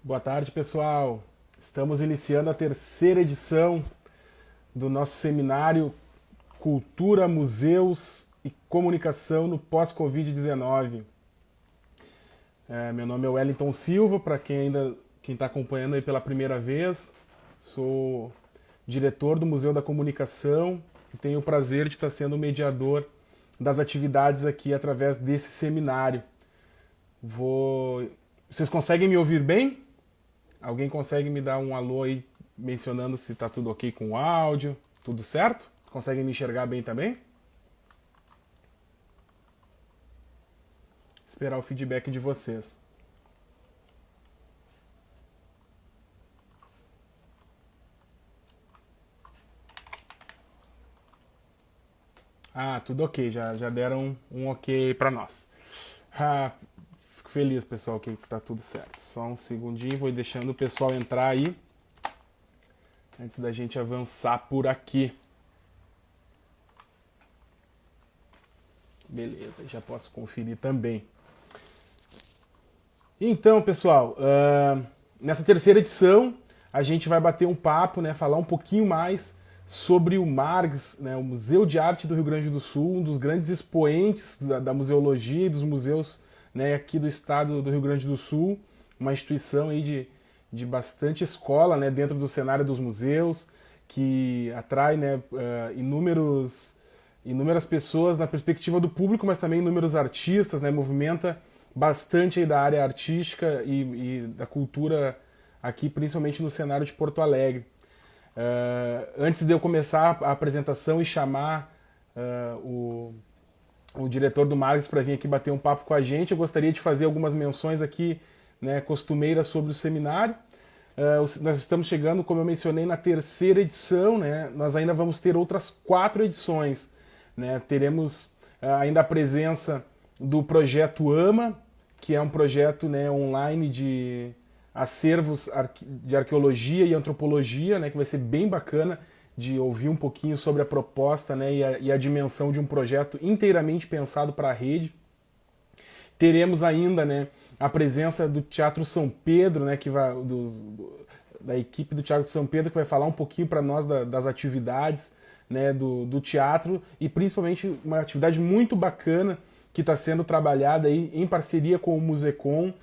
Boa tarde, pessoal. Estamos iniciando a terceira edição do nosso seminário Cultura, Museus e Comunicação no pós-Covid-19. Meu nome é Wellington Silva, para quem está acompanhando aí pela primeira vez. Sou diretor do Museu da Comunicação e tenho o prazer de estar sendo o mediador das atividades aqui através desse seminário. Vocês conseguem me ouvir bem? Alguém consegue me dar um alô aí mencionando se está tudo ok com o áudio? Tudo certo? Conseguem me enxergar bem também? Esperar o feedback de vocês. Tudo ok, já deram um ok para nós. Fico feliz, pessoal, que tá tudo certo. Só um segundinho, vou deixando o pessoal entrar aí antes da gente avançar por aqui. Beleza, já posso conferir também. Então, pessoal, nessa terceira edição a gente vai bater um papo, né, falar um pouquinho mais sobre o MARGS, né, o Museu de Arte do Rio Grande do Sul, um dos grandes expoentes da museologia e dos museus, né, aqui do estado do Rio Grande do Sul, uma instituição aí de bastante escola, né, dentro do cenário dos museus, que atrai, né, inúmeras pessoas na perspectiva do público, mas também inúmeros artistas, né, movimenta bastante aí da área artística e da cultura aqui, principalmente no cenário de Porto Alegre. Antes de eu começar a apresentação e chamar o diretor do Marques para vir aqui bater um papo com a gente, eu gostaria de fazer algumas menções aqui, né, costumeiras sobre o seminário. Nós estamos chegando, como eu mencionei, na terceira edição, né? Nós ainda vamos ter outras 4 edições, né? Teremos ainda a presença do projeto AMA, que é um projeto, né, online de acervos de arqueologia e antropologia, né, que vai ser bem bacana de ouvir um pouquinho sobre a proposta, né, e a dimensão de um projeto inteiramente pensado para a rede. Teremos ainda, né, a presença do Teatro São Pedro, né, da equipe do Teatro São Pedro, que vai falar um pouquinho para nós das atividades, né, do teatro, e principalmente uma atividade muito bacana que está sendo trabalhada aí em parceria com o Musecom,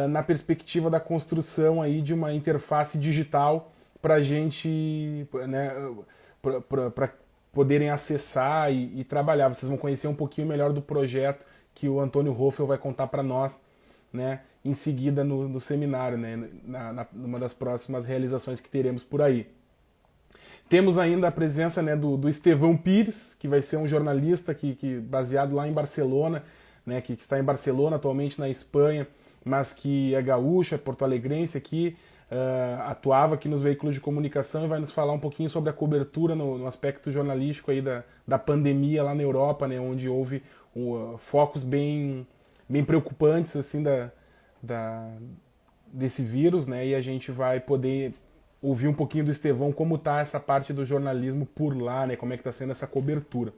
na perspectiva da construção aí de uma interface digital para a gente, né, para poderem acessar e trabalhar. Vocês vão conhecer um pouquinho melhor do projeto que o Antônio Hoffel vai contar para nós, né, em seguida no seminário, né, numa das próximas realizações que teremos por aí. Temos ainda a presença, né, do Estevão Pires, que vai ser um jornalista que baseado lá em Barcelona, né, que está em Barcelona atualmente na Espanha, mas que é gaúcho, é porto-alegrense aqui, atuava aqui nos veículos de comunicação e vai nos falar um pouquinho sobre a cobertura no aspecto jornalístico aí da pandemia lá na Europa, né, onde houve focos bem preocupantes assim desse vírus, né, e a gente vai poder ouvir um pouquinho do Estevão como está essa parte do jornalismo por lá, né, como é que está sendo essa cobertura.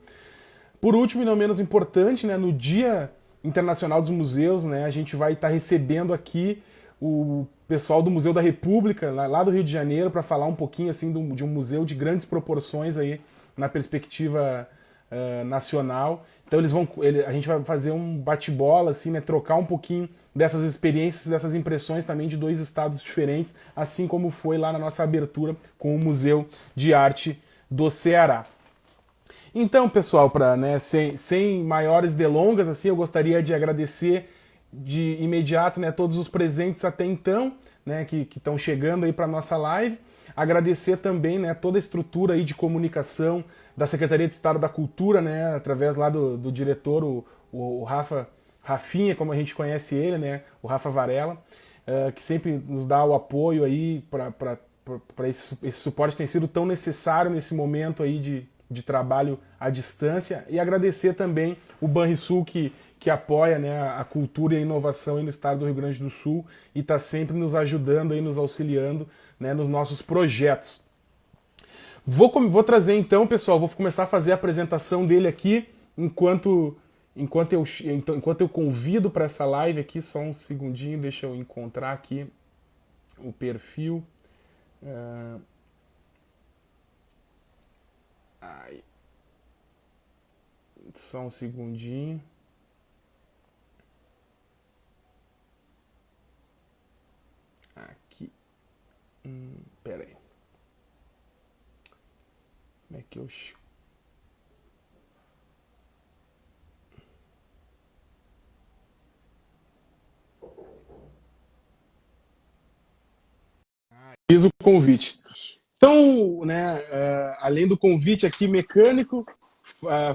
Por último e não menos importante, né, no Dia Internacional dos Museus, né, a gente vai estar recebendo aqui o pessoal do Museu da República, lá do Rio de Janeiro, para falar um pouquinho assim de um museu de grandes proporções aí na perspectiva nacional. Então a gente vai fazer um bate-bola, assim, né, trocar um pouquinho dessas experiências, dessas impressões também de 2 estados diferentes, assim como foi lá na nossa abertura com o Museu de Arte do Ceará. Então, pessoal, né, sem maiores delongas, assim, eu gostaria de agradecer de imediato, né, todos os presentes até então, né, que estão chegando aí para nossa live. Agradecer também, né, toda a estrutura aí de comunicação da Secretaria de Estado da Cultura, né, através lá do diretor, o Rafinha, como a gente conhece ele, né, o Rafa Varela, que sempre nos dá o apoio aí para esse suporte que tem sido tão necessário nesse momento aí de trabalho à distância, e agradecer também o Banrisul que apoia, né, a cultura e a inovação aí no estado do Rio Grande do Sul e está sempre nos ajudando, aí, nos auxiliando, né, nos nossos projetos. Vou trazer então, pessoal, vou começar a fazer a apresentação dele aqui enquanto eu convido para essa live aqui, só um segundinho, deixa eu encontrar aqui o perfil. Uh, ai, só um segundinho. Aqui. Pera aí. Como é que eu... Fiz o convite. Então, né, além do convite aqui mecânico,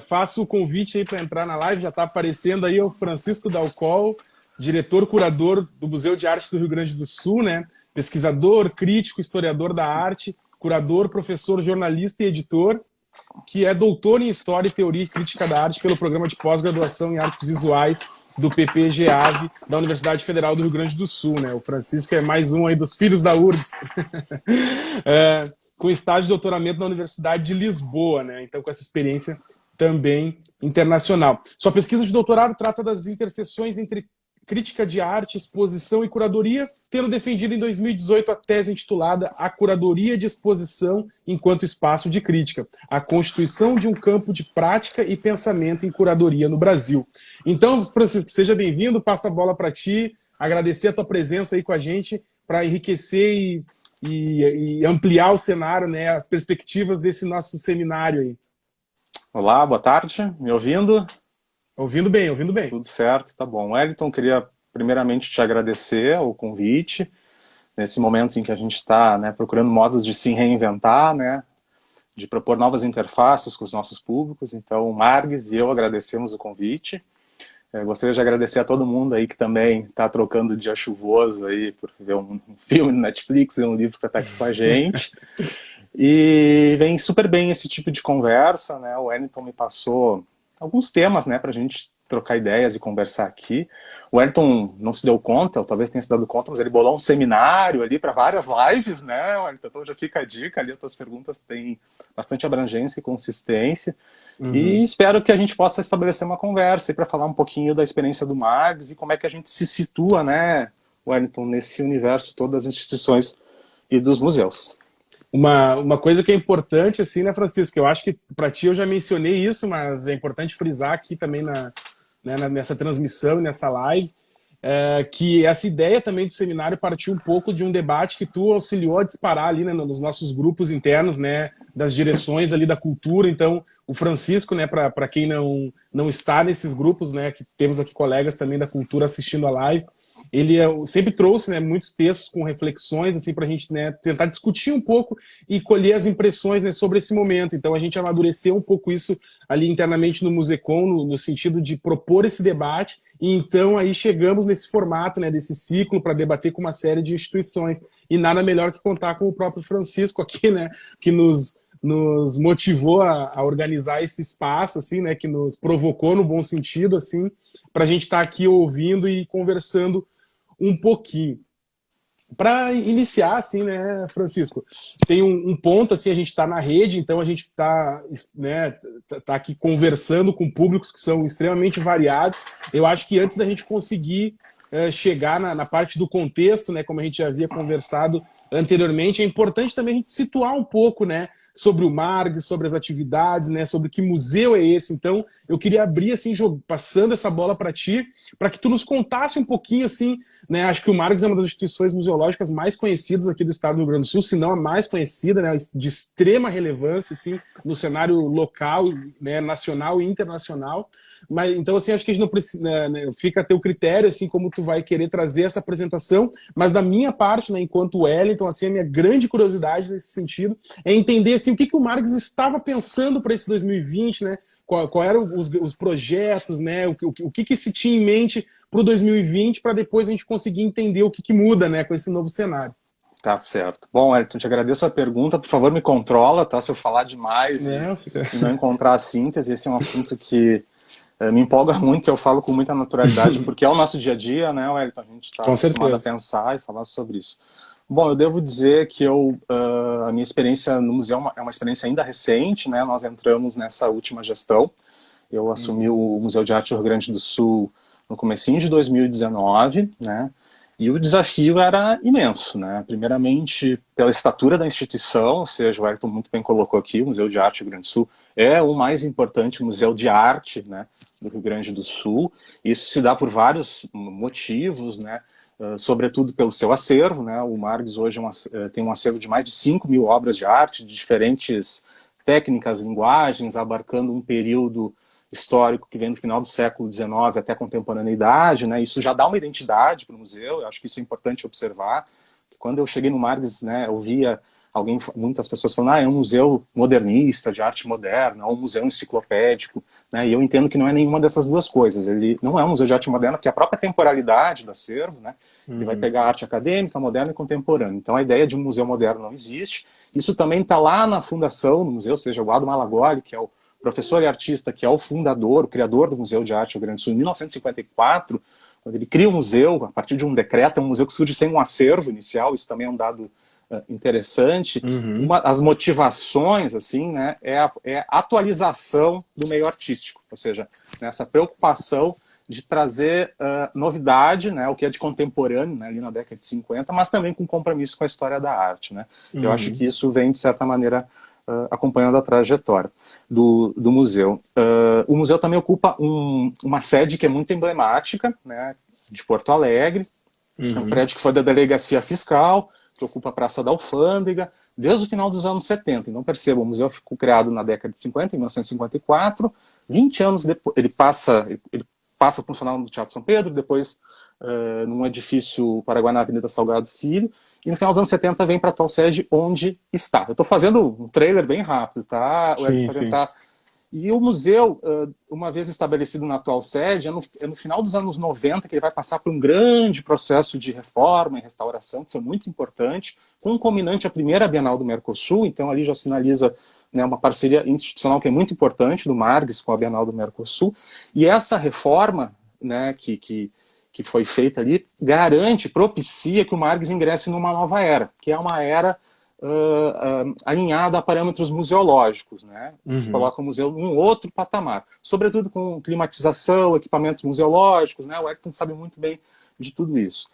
faço o convite aí para entrar na live. Já está aparecendo aí o Francisco Dalcol, diretor curador do Museu de Arte do Rio Grande do Sul, né? Pesquisador, crítico, historiador da arte, curador, professor, jornalista e editor, que é doutor em História e Teoria e Crítica da Arte pelo programa de pós-graduação em Artes Visuais do PPGAV da Universidade Federal do Rio Grande do Sul, né? O Francisco é mais um aí dos filhos da URGS, com estágio de doutoramento na Universidade de Lisboa, né? Então, com essa experiência também internacional. Sua pesquisa de doutorado trata das interseções entre crítica de arte, exposição e curadoria, tendo defendido em 2018 a tese intitulada A Curadoria de Exposição enquanto Espaço de Crítica, a constituição de um campo de prática e pensamento em curadoria no Brasil. Então, Francisco, seja bem-vindo, passa a bola para ti, agradecer a tua presença aí com a gente para enriquecer e ampliar o cenário, né, as perspectivas desse nosso seminário aí. Olá, boa tarde, me ouvindo? Ouvindo bem, ouvindo bem. Tudo certo, tá bom. Wellington, queria primeiramente te agradecer o convite, nesse momento em que a gente está, né, procurando modos de se reinventar, né, de propor novas interfaces com os nossos públicos. Então, Margs e eu agradecemos o convite. Gostaria de agradecer a todo mundo aí que também está trocando dia chuvoso aí por ver um filme no Netflix e um livro para estar aqui com a gente. E vem super bem esse tipo de conversa, né? O Wellington me passou alguns temas, né, para a gente trocar ideias e conversar aqui. O Wellington não se deu conta, ou talvez tenha se dado conta, mas ele bolou um seminário ali para várias lives, né, Wellington? Então já fica a dica ali, as tuas perguntas têm bastante abrangência e consistência. E espero que a gente possa estabelecer uma conversa para falar um pouquinho da experiência do Margs e como é que a gente se situa, né, Wellington, nesse universo todo das instituições e dos museus. Uma coisa que é importante, assim, né, Francisco? Eu acho que para ti eu já mencionei isso, mas é importante frisar aqui também nessa transmissão e nessa live, que essa ideia também do seminário partiu um pouco de um debate que tu auxiliou a disparar ali, né, nos nossos grupos internos, né, das direções ali da cultura. Então, o Francisco, né, para quem não está nesses grupos, né, que temos aqui colegas também da cultura assistindo a live, ele sempre trouxe, né, muitos textos com reflexões assim, para a gente, né, tentar discutir um pouco e colher as impressões, né, sobre esse momento. Então a gente amadureceu um pouco isso ali internamente no Musecom, no sentido de propor esse debate, e então aí chegamos nesse formato, né, desse ciclo para debater com uma série de instituições. E nada melhor que contar com o próprio Francisco aqui, né, que nos motivou a organizar esse espaço, assim, né, que nos provocou no bom sentido, assim, para a gente estar aqui ouvindo e conversando um pouquinho. Para iniciar, assim, né, Francisco, tem um ponto, assim, a gente está na rede, então a gente está, né, tá aqui conversando com públicos que são extremamente variados. Eu acho que antes da gente conseguir chegar na parte do contexto, né, como a gente já havia conversado anteriormente, é importante também a gente situar um pouco, né, sobre o Margs, sobre as atividades, né, sobre que museu é esse. Então, eu queria abrir, assim, passando essa bola para ti, para que tu nos contasse um pouquinho, assim, né, acho que o Margs é uma das instituições museológicas mais conhecidas aqui do estado do Rio Grande do Sul, se não a mais conhecida, né, de extrema relevância, assim, no cenário local, né, nacional e internacional. Mas, então, assim, acho que a gente não precisa, né, fica a teu critério, assim, como tu vai querer trazer essa apresentação, mas da minha parte, né, enquanto Wellington, assim, a minha grande curiosidade nesse sentido é entender, assim, o que o Margs estava pensando para esse 2020, né, qual eram os projetos, né, o que se tinha em mente para o 2020, para depois a gente conseguir entender o que muda, né, com esse novo cenário. Tá certo. Bom, Wellington, te agradeço a pergunta. Por favor, me controla, tá? Se eu falar demais e não encontrar a síntese, esse é um assunto que me empolga muito, eu falo com muita naturalidade, porque é o nosso dia a dia, né, Wellington? A gente está acostumado a pensar e falar sobre isso. Bom, eu devo dizer que a minha experiência no museu é uma experiência ainda recente, né? Nós entramos nessa última gestão. Eu assumi o Museu de Arte do Rio Grande do Sul no comecinho de 2019, né? E o desafio era imenso, né? Primeiramente, pela estatura da instituição, ou seja, o Ayrton muito bem colocou aqui, o Museu de Arte do Rio Grande do Sul é o mais importante museu de arte, né, do Rio Grande do Sul. Isso se dá por vários motivos, né? Sobretudo pelo seu acervo, né? O Margs hoje tem um acervo de mais de 5.000 obras de arte, de diferentes técnicas, linguagens, abarcando um período histórico que vem do final do século XIX até a contemporaneidade, né? Isso já dá uma identidade para o museu. Eu acho que isso é importante observar. Quando eu cheguei no Margs, né, eu via muitas pessoas falando, é um museu modernista, de arte moderna, ou um museu enciclopédico, né? E eu entendo que não é nenhuma dessas duas coisas. Ele não é um museu de arte moderna, porque a própria temporalidade do acervo, né? Ele vai pegar arte acadêmica, moderna e contemporânea. Então a ideia de um museu moderno não existe. Isso também está lá na fundação do museu, ou seja, o Ado Malagoli, que é o professor e artista que é o fundador, o criador do Museu de Arte do Rio Grande do Sul, em 1954, quando ele cria o museu, a partir de um decreto, é um museu que surge sem um acervo inicial, isso também é um dado interessante. As motivações, assim, né, é a atualização do meio artístico, ou seja, essa preocupação de trazer novidade, né, o que é de contemporâneo, né, ali na década de 50, mas também com compromisso com a história da arte, né. Eu acho que isso vem, de certa maneira, acompanhando a trajetória do museu. O museu também ocupa uma sede que é muito emblemática, né, de Porto Alegre, é um prédio que foi da Delegacia Fiscal, que ocupa a Praça da Alfândega, desde o final dos anos 70. Então, perceba, o museu ficou criado na década de 50, em 1954, 20 anos depois, ele passa a funcionar no Teatro São Pedro, depois num edifício Paraguai na Avenida Salgado Filho, e no final dos anos 70 vem para a atual sede onde está. Eu estou fazendo um trailer bem rápido, tá? Sim, E o museu, uma vez estabelecido na atual sede, é no final dos anos 90 que ele vai passar por um grande processo de reforma e restauração, que foi muito importante, com um culminante a primeira Bienal do Mercosul, então ali já sinaliza, né, uma parceria institucional que é muito importante do Margs com a Bienal do Mercosul, e essa reforma, né, que foi feita ali, propicia que o Margs ingresse numa nova era, que é uma era alinhada a parâmetros museológicos, né? Que coloca o museu num outro patamar, sobretudo com climatização, equipamentos museológicos, né? O Ayrton sabe muito bem de tudo isso.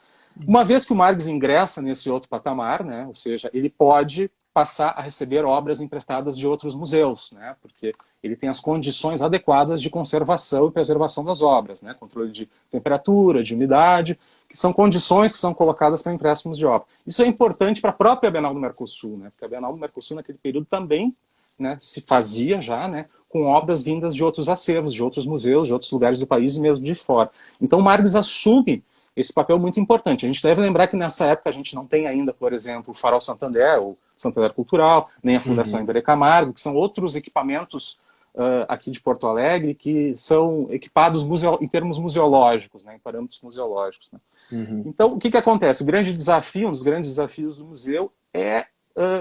Uma vez que o Margs ingressa nesse outro patamar, né? Ou seja, ele pode passar a receber obras emprestadas de outros museus, né? Porque ele tem as condições adequadas de conservação e preservação das obras, né? Controle de temperatura, de umidade, que são condições que são colocadas para empréstimos de obra. Isso é importante para a própria Bienal do Mercosul, né? Porque a Bienal do Mercosul, naquele período, também, né, se fazia já, né, com obras vindas de outros acervos, de outros museus, de outros lugares do país e mesmo de fora. Então, o Margs assume esse papel muito importante. A gente deve lembrar que nessa época a gente não tem ainda, por exemplo, o Farol Santander, ou Santander Cultural, nem a Fundação Iberê Camargo, que são outros equipamentos aqui de Porto Alegre que são equipados em termos museológicos, né, em parâmetros museológicos. Né? Então, o que acontece? O grande desafio, um dos grandes desafios do museu é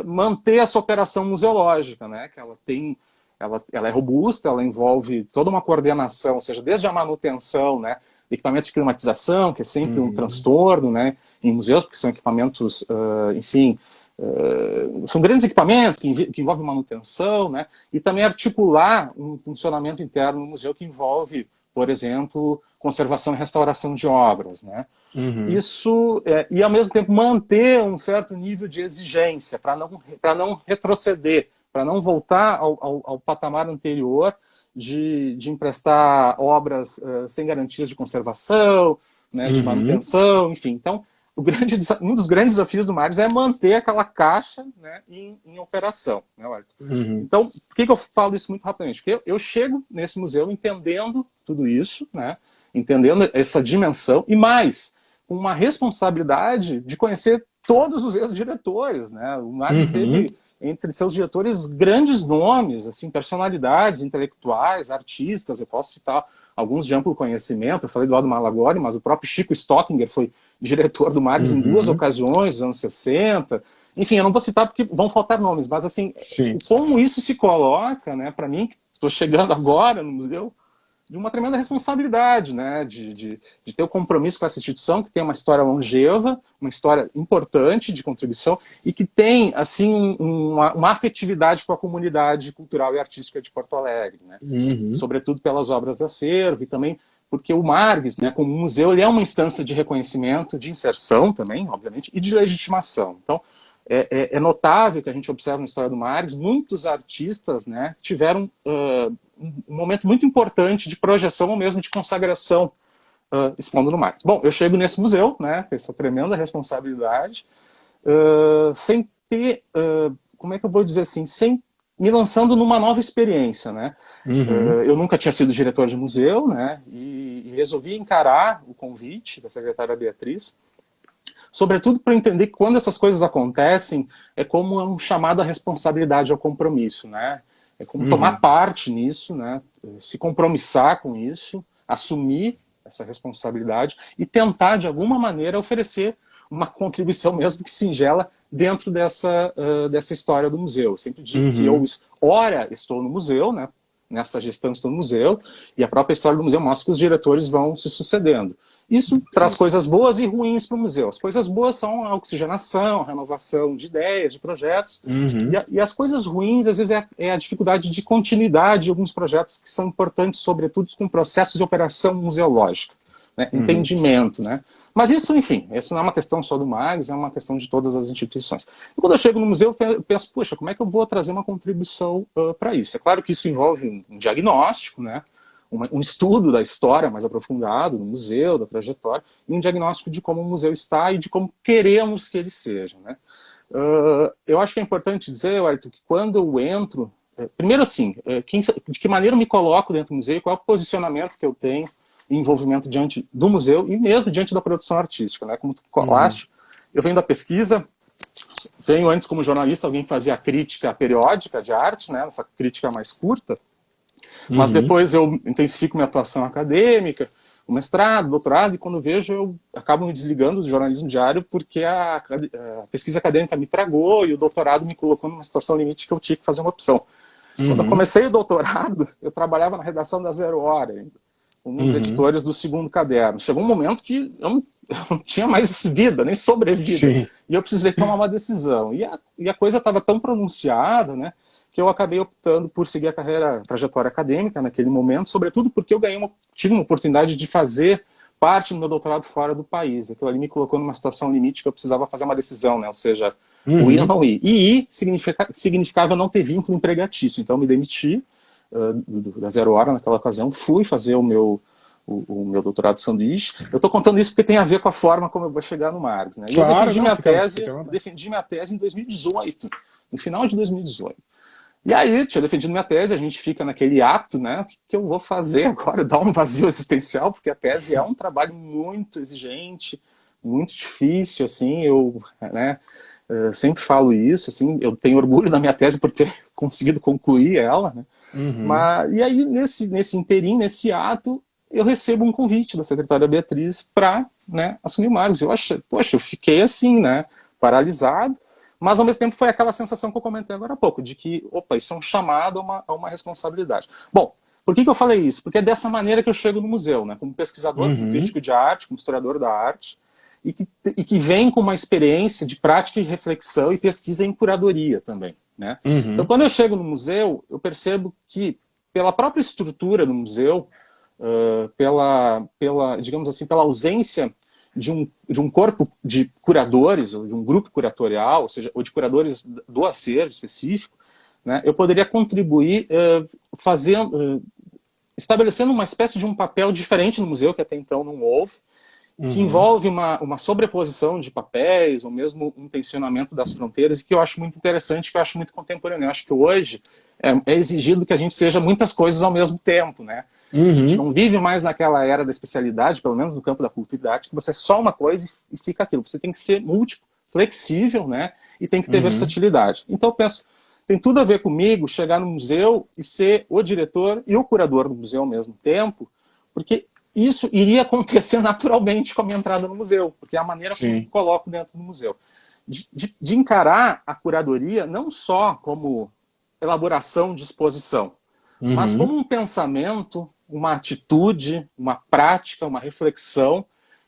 manter essa operação museológica, né, que ela é robusta, ela envolve toda uma coordenação, ou seja, desde a manutenção, né, equipamentos de climatização, que é sempre um transtorno, né, em museus, porque são equipamentos, enfim, são grandes equipamentos que envolvem manutenção, né, e também articular um funcionamento interno no museu que envolve, por exemplo, conservação e restauração de obras, né. Isso, e ao mesmo tempo manter um certo nível de exigência, para não retroceder, para não voltar ao patamar anterior, de emprestar obras sem garantias de conservação, né, de manutenção, enfim. Então, um dos grandes desafios do Margs é manter aquela caixa, né, em operação. Né, Então, por que eu falo isso muito rapidamente? Porque eu chego nesse museu entendendo tudo isso, né, entendendo essa dimensão, e mais, com uma responsabilidade de conhecer todos os ex-diretores, né? O Margs teve entre seus diretores grandes nomes, assim, personalidades intelectuais, artistas. Eu posso citar alguns de amplo conhecimento. Eu falei do Ado Malagoli, mas o próprio Chico Stockinger foi diretor do Margs em 2 ocasiões, nos anos 60. Enfim, eu não vou citar porque vão faltar nomes, mas assim, como isso se coloca, né? Para mim, que estou chegando agora no museu, de uma tremenda responsabilidade, né, de ter o compromisso com essa instituição, que tem uma história longeva, uma história importante de contribuição, e que tem, assim, uma afetividade com a comunidade cultural e artística de Porto Alegre, né, sobretudo pelas obras do acervo, e também porque o Margs, né, como museu, ele é uma instância de reconhecimento, de inserção também, obviamente, e de legitimação. Então, é notável que a gente observa na história do Margs, muitos artistas, né, tiveram um momento muito importante de projeção ou mesmo de consagração expondo no Margs. Bom, eu chego nesse museu, né, com essa tremenda responsabilidade, sem ter, como é que eu vou dizer assim, sem me lançando numa nova experiência, né? Eu nunca tinha sido diretor de museu, né? E resolvi encarar o convite da secretária Beatriz, sobretudo para entender que quando essas coisas acontecem, é como um chamado à responsabilidade, ao compromisso, né? É como tomar parte nisso, né? Se compromissar com isso, assumir essa responsabilidade e tentar, de alguma maneira, oferecer uma contribuição, mesmo que singela, dentro dessa história do museu. Eu sempre digo que eu, ora, estou no museu, né? Nessa gestão estou no museu, e a própria história do museu mostra que os diretores vão se sucedendo. Isso traz coisas boas e ruins para o museu. As coisas boas são a oxigenação, a renovação de ideias, de projetos, e as coisas ruins, às vezes, é a dificuldade de continuidade de alguns projetos que são importantes, sobretudo com processos de operação museológica, né? Entendimento, né? Mas isso, enfim, isso não é uma questão só do Margs, é uma questão de todas as instituições. E quando eu chego no museu, eu penso, poxa, como é que eu vou trazer uma contribuição para isso? É claro que isso envolve um diagnóstico, né? Um estudo da história mais aprofundado do museu, da trajetória, e um diagnóstico de como o museu está e de como queremos que ele seja, né? Eu acho que é importante dizer, Arthur, que quando eu entro, primeiro assim, de que maneira eu me coloco dentro do museu, qual é o posicionamento que eu tenho, envolvimento diante do museu e mesmo diante da produção artística, né? Como tu falaste, eu venho da pesquisa, venho antes como jornalista, alguém fazia a crítica periódica de arte, né? Essa crítica mais curta, mas depois eu intensifico minha atuação acadêmica, o mestrado, doutorado, e quando vejo eu acabo me desligando do jornalismo diário porque a pesquisa acadêmica me tragou e o doutorado me colocou numa situação limite que eu tinha que fazer uma opção. Quando eu comecei o doutorado, eu trabalhava na redação da Zero Hora ainda, um dos editores do segundo caderno. Chegou um momento que eu não tinha mais vida, nem sobrevida. Sim. E eu precisei tomar uma decisão. E a coisa estava tão pronunciada, né, que eu acabei optando por seguir a trajetória acadêmica naquele momento, sobretudo porque eu tive uma oportunidade de fazer parte do meu doutorado fora do país. Aquilo ali me colocou numa situação limite que eu precisava fazer uma decisão, né, ou seja, o ir ou não ir. E ir significava não ter vínculo empregatício. Então eu me demiti da Zero Hora naquela ocasião, fui fazer o meu doutorado de sanduíche. Eu estou contando isso porque tem a ver com a forma como eu vou chegar no Margs, né? Claro, eu defendi minha tese em 2018, no final de 2018. E aí, tinha defendido minha tese, a gente fica naquele ato, né? O que eu vou fazer agora? Dar um vazio existencial, porque a tese é um trabalho muito exigente, muito difícil, assim, né, sempre falo isso, assim, eu tenho orgulho da minha tese por ter conseguido concluir ela, né? E aí, nesse inteirinho, nesse ato, eu recebo um convite da secretária Beatriz para, né, assumir o Margs. Eu fiquei assim, né, paralisado, mas ao mesmo tempo foi aquela sensação que eu comentei agora há pouco, de que, opa, isso é um chamado a uma responsabilidade. Bom, por que eu falei isso? Porque é dessa maneira que eu chego no museu, né, como pesquisador, como crítico de arte, como historiador da arte, e que vem com uma experiência de prática e reflexão e pesquisa em curadoria também, né? Então, quando eu chego no museu, eu percebo que, pela própria estrutura do museu, digamos assim, pela ausência de um corpo de curadores, ou de um grupo curatorial, ou seja, ou de curadores do acervo específico, né, eu poderia contribuir estabelecendo uma espécie de um papel diferente no museu, que até então não houve, que envolve uma sobreposição de papéis, ou mesmo um tensionamento das fronteiras, e que eu acho muito interessante, que eu acho muito contemporâneo. Eu acho que hoje é exigido que a gente seja muitas coisas ao mesmo tempo, né? A gente não vive mais naquela era da especialidade, pelo menos no campo da cultura e da arte, que você é só uma coisa e fica aquilo. Você tem que ser múltiplo, flexível, né? E tem que ter versatilidade. Então eu penso, tem tudo a ver comigo chegar no museu e ser o diretor e o curador do museu ao mesmo tempo, porque isso iria acontecer naturalmente com a minha entrada no museu, porque é a maneira como eu me coloco dentro do museu. De encarar a curadoria não só como elaboração de exposição, mas como um pensamento, uma atitude, uma prática, uma reflexão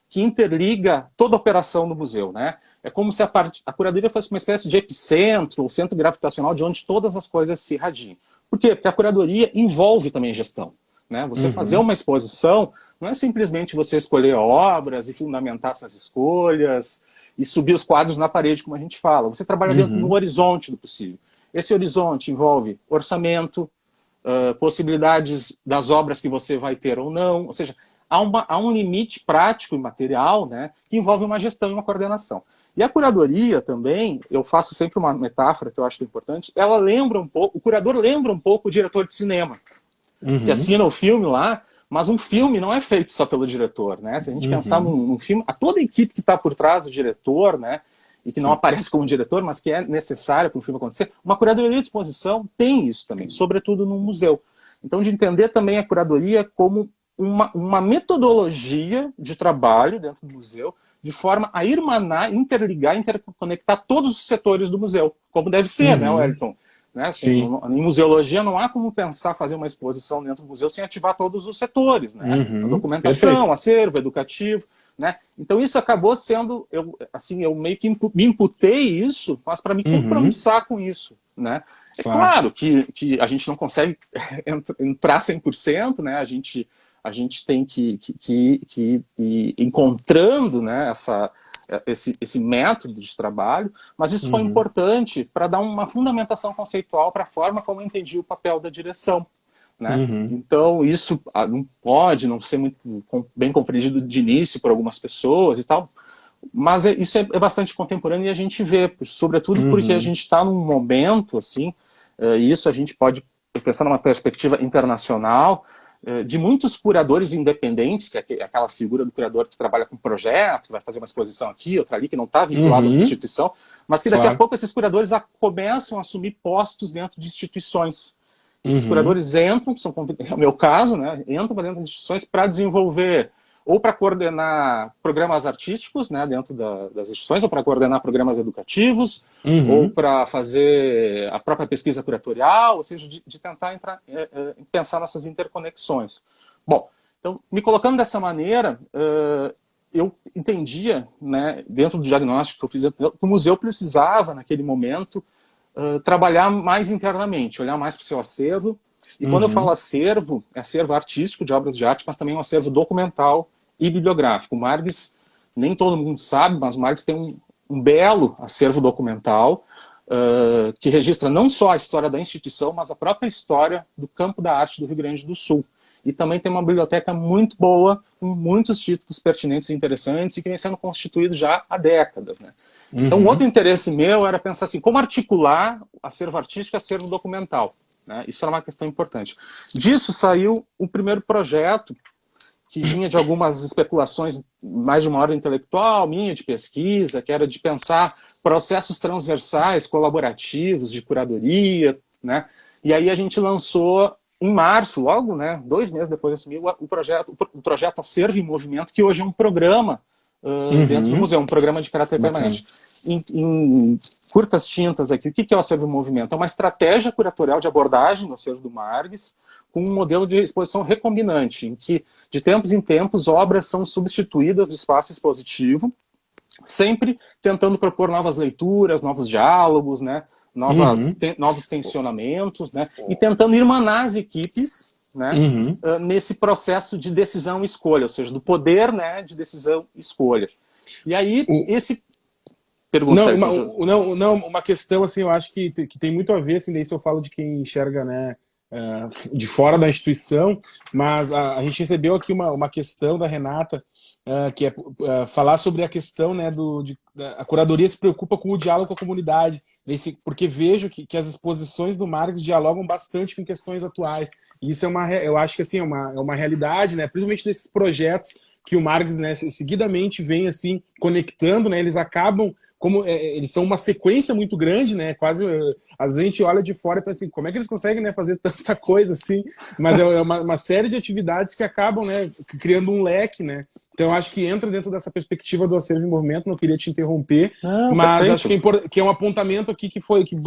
que interliga toda a operação do museu, né? É como se a curadoria fosse uma espécie de epicentro, ou centro gravitacional de onde todas as coisas se irradiam. Por quê? Porque a curadoria envolve também gestão, né? Você fazer uma exposição não é simplesmente você escolher obras e fundamentar essas escolhas e subir os quadros na parede, como a gente fala. Você trabalha dentro do horizonte do possível. Esse horizonte envolve orçamento, possibilidades das obras que você vai ter ou não, ou seja, há um limite prático e material, né, que envolve uma gestão e uma coordenação. E a curadoria também, eu faço sempre uma metáfora que eu acho que é importante, ela lembra um pouco, o curador lembra um pouco o diretor de cinema, que assina o filme lá, mas um filme não é feito só pelo diretor, né? Se a gente pensar num filme, a toda a equipe que está por trás do diretor, né, e que não aparece como diretor, mas que é necessário para o filme acontecer, uma curadoria de exposição tem isso também, sobretudo num museu. Então, de entender também a curadoria como uma metodologia de trabalho dentro do museu, de forma a irmanar, interligar, interconectar todos os setores do museu, como deve ser, né, Wellington? Né? Assim, em museologia não há como pensar fazer uma exposição dentro do museu sem ativar todos os setores, né? A documentação, acervo, educativo, né? Então isso acabou sendo, eu meio que me imputei isso, mas para me compromissar com isso, né? É claro que a gente não consegue entrar 100%, né? A gente tem que ir encontrando, né, esse método de trabalho, mas isso foi importante para dar uma fundamentação conceitual para a forma como eu entendi o papel da direção. Né? Então, isso pode não ser muito bem compreendido de início por algumas pessoas e tal, mas isso é bastante contemporâneo e a gente vê, sobretudo porque a gente está num momento, assim, isso a gente pode pensar numa perspectiva internacional, de muitos curadores independentes, que é aquela figura do curador que trabalha com projeto, vai fazer uma exposição aqui, outra ali, que não está vinculado a uma instituição, mas que daqui a pouco esses curadores começam a assumir postos dentro de instituições. Esses curadores entram, é o meu caso, né, entram para dentro das instituições para desenvolver, ou para coordenar programas artísticos, né, dentro das instituições, ou para coordenar programas educativos, ou para fazer a própria pesquisa curatorial, ou seja, de tentar pensar nessas interconexões. Bom, então, me colocando dessa maneira, eu entendia, né, dentro do diagnóstico que eu fiz, que o museu precisava, naquele momento, trabalhar mais internamente, olhar mais para o seu acervo. E quando eu falo acervo, é acervo artístico de obras de arte, mas também um acervo documental e bibliográfico. O Margs, nem todo mundo sabe, mas o Margs tem um belo acervo documental que registra não só a história da instituição, mas a própria história do campo da arte do Rio Grande do Sul. E também tem uma biblioteca muito boa, com muitos títulos pertinentes e interessantes, e que vem sendo constituído já há décadas, né? Então, outro interesse meu era pensar assim, como articular acervo artístico e acervo documental, né? Isso era uma questão importante. Disso saiu o primeiro projeto, que vinha de algumas especulações mais de uma ordem intelectual, minha, de pesquisa, que era de pensar processos transversais, colaborativos, de curadoria, né? E aí a gente lançou, em março, logo, né, 2 meses depois de assumir, o projeto Acervo em Movimento, que hoje é um programa dentro do museu, um programa de caráter permanente. Em curtas tintas aqui, o que é o Acervo em Movimento? É uma estratégia curatorial de abordagem do acervo do Margs, com um modelo de exposição recombinante, em que, de tempos em tempos, obras são substituídas do espaço expositivo, sempre tentando propor novas leituras, novos diálogos, né, novos tensionamentos, né, e tentando irmanar as equipes, né, nesse processo de decisão e escolha, ou seja, do poder, né, de decisão e escolha. E aí, esse... Pergunta uma questão, assim, eu acho que tem muito a ver, assim, daí se eu falo de quem enxerga, né, de fora da instituição, mas a gente recebeu aqui uma questão da Renata, que é falar sobre a questão, né, a curadoria se preocupa com o diálogo com a comunidade, porque vejo que as exposições do Marx dialogam bastante com questões atuais. E isso eu acho que assim, é uma realidade, né, principalmente desses projetos que o Marx, né, seguidamente vem assim conectando, né, eles acabam eles são uma sequência muito grande, né, quase às vezes a gente olha de fora e pensa assim, como é que eles conseguem, né, fazer tanta coisa assim, mas é uma série de atividades que acabam, né, criando um leque, né. Então eu acho que entra dentro dessa perspectiva do acervo em movimento, não queria te interromper, mas perfeito. Acho que é um apontamento aqui que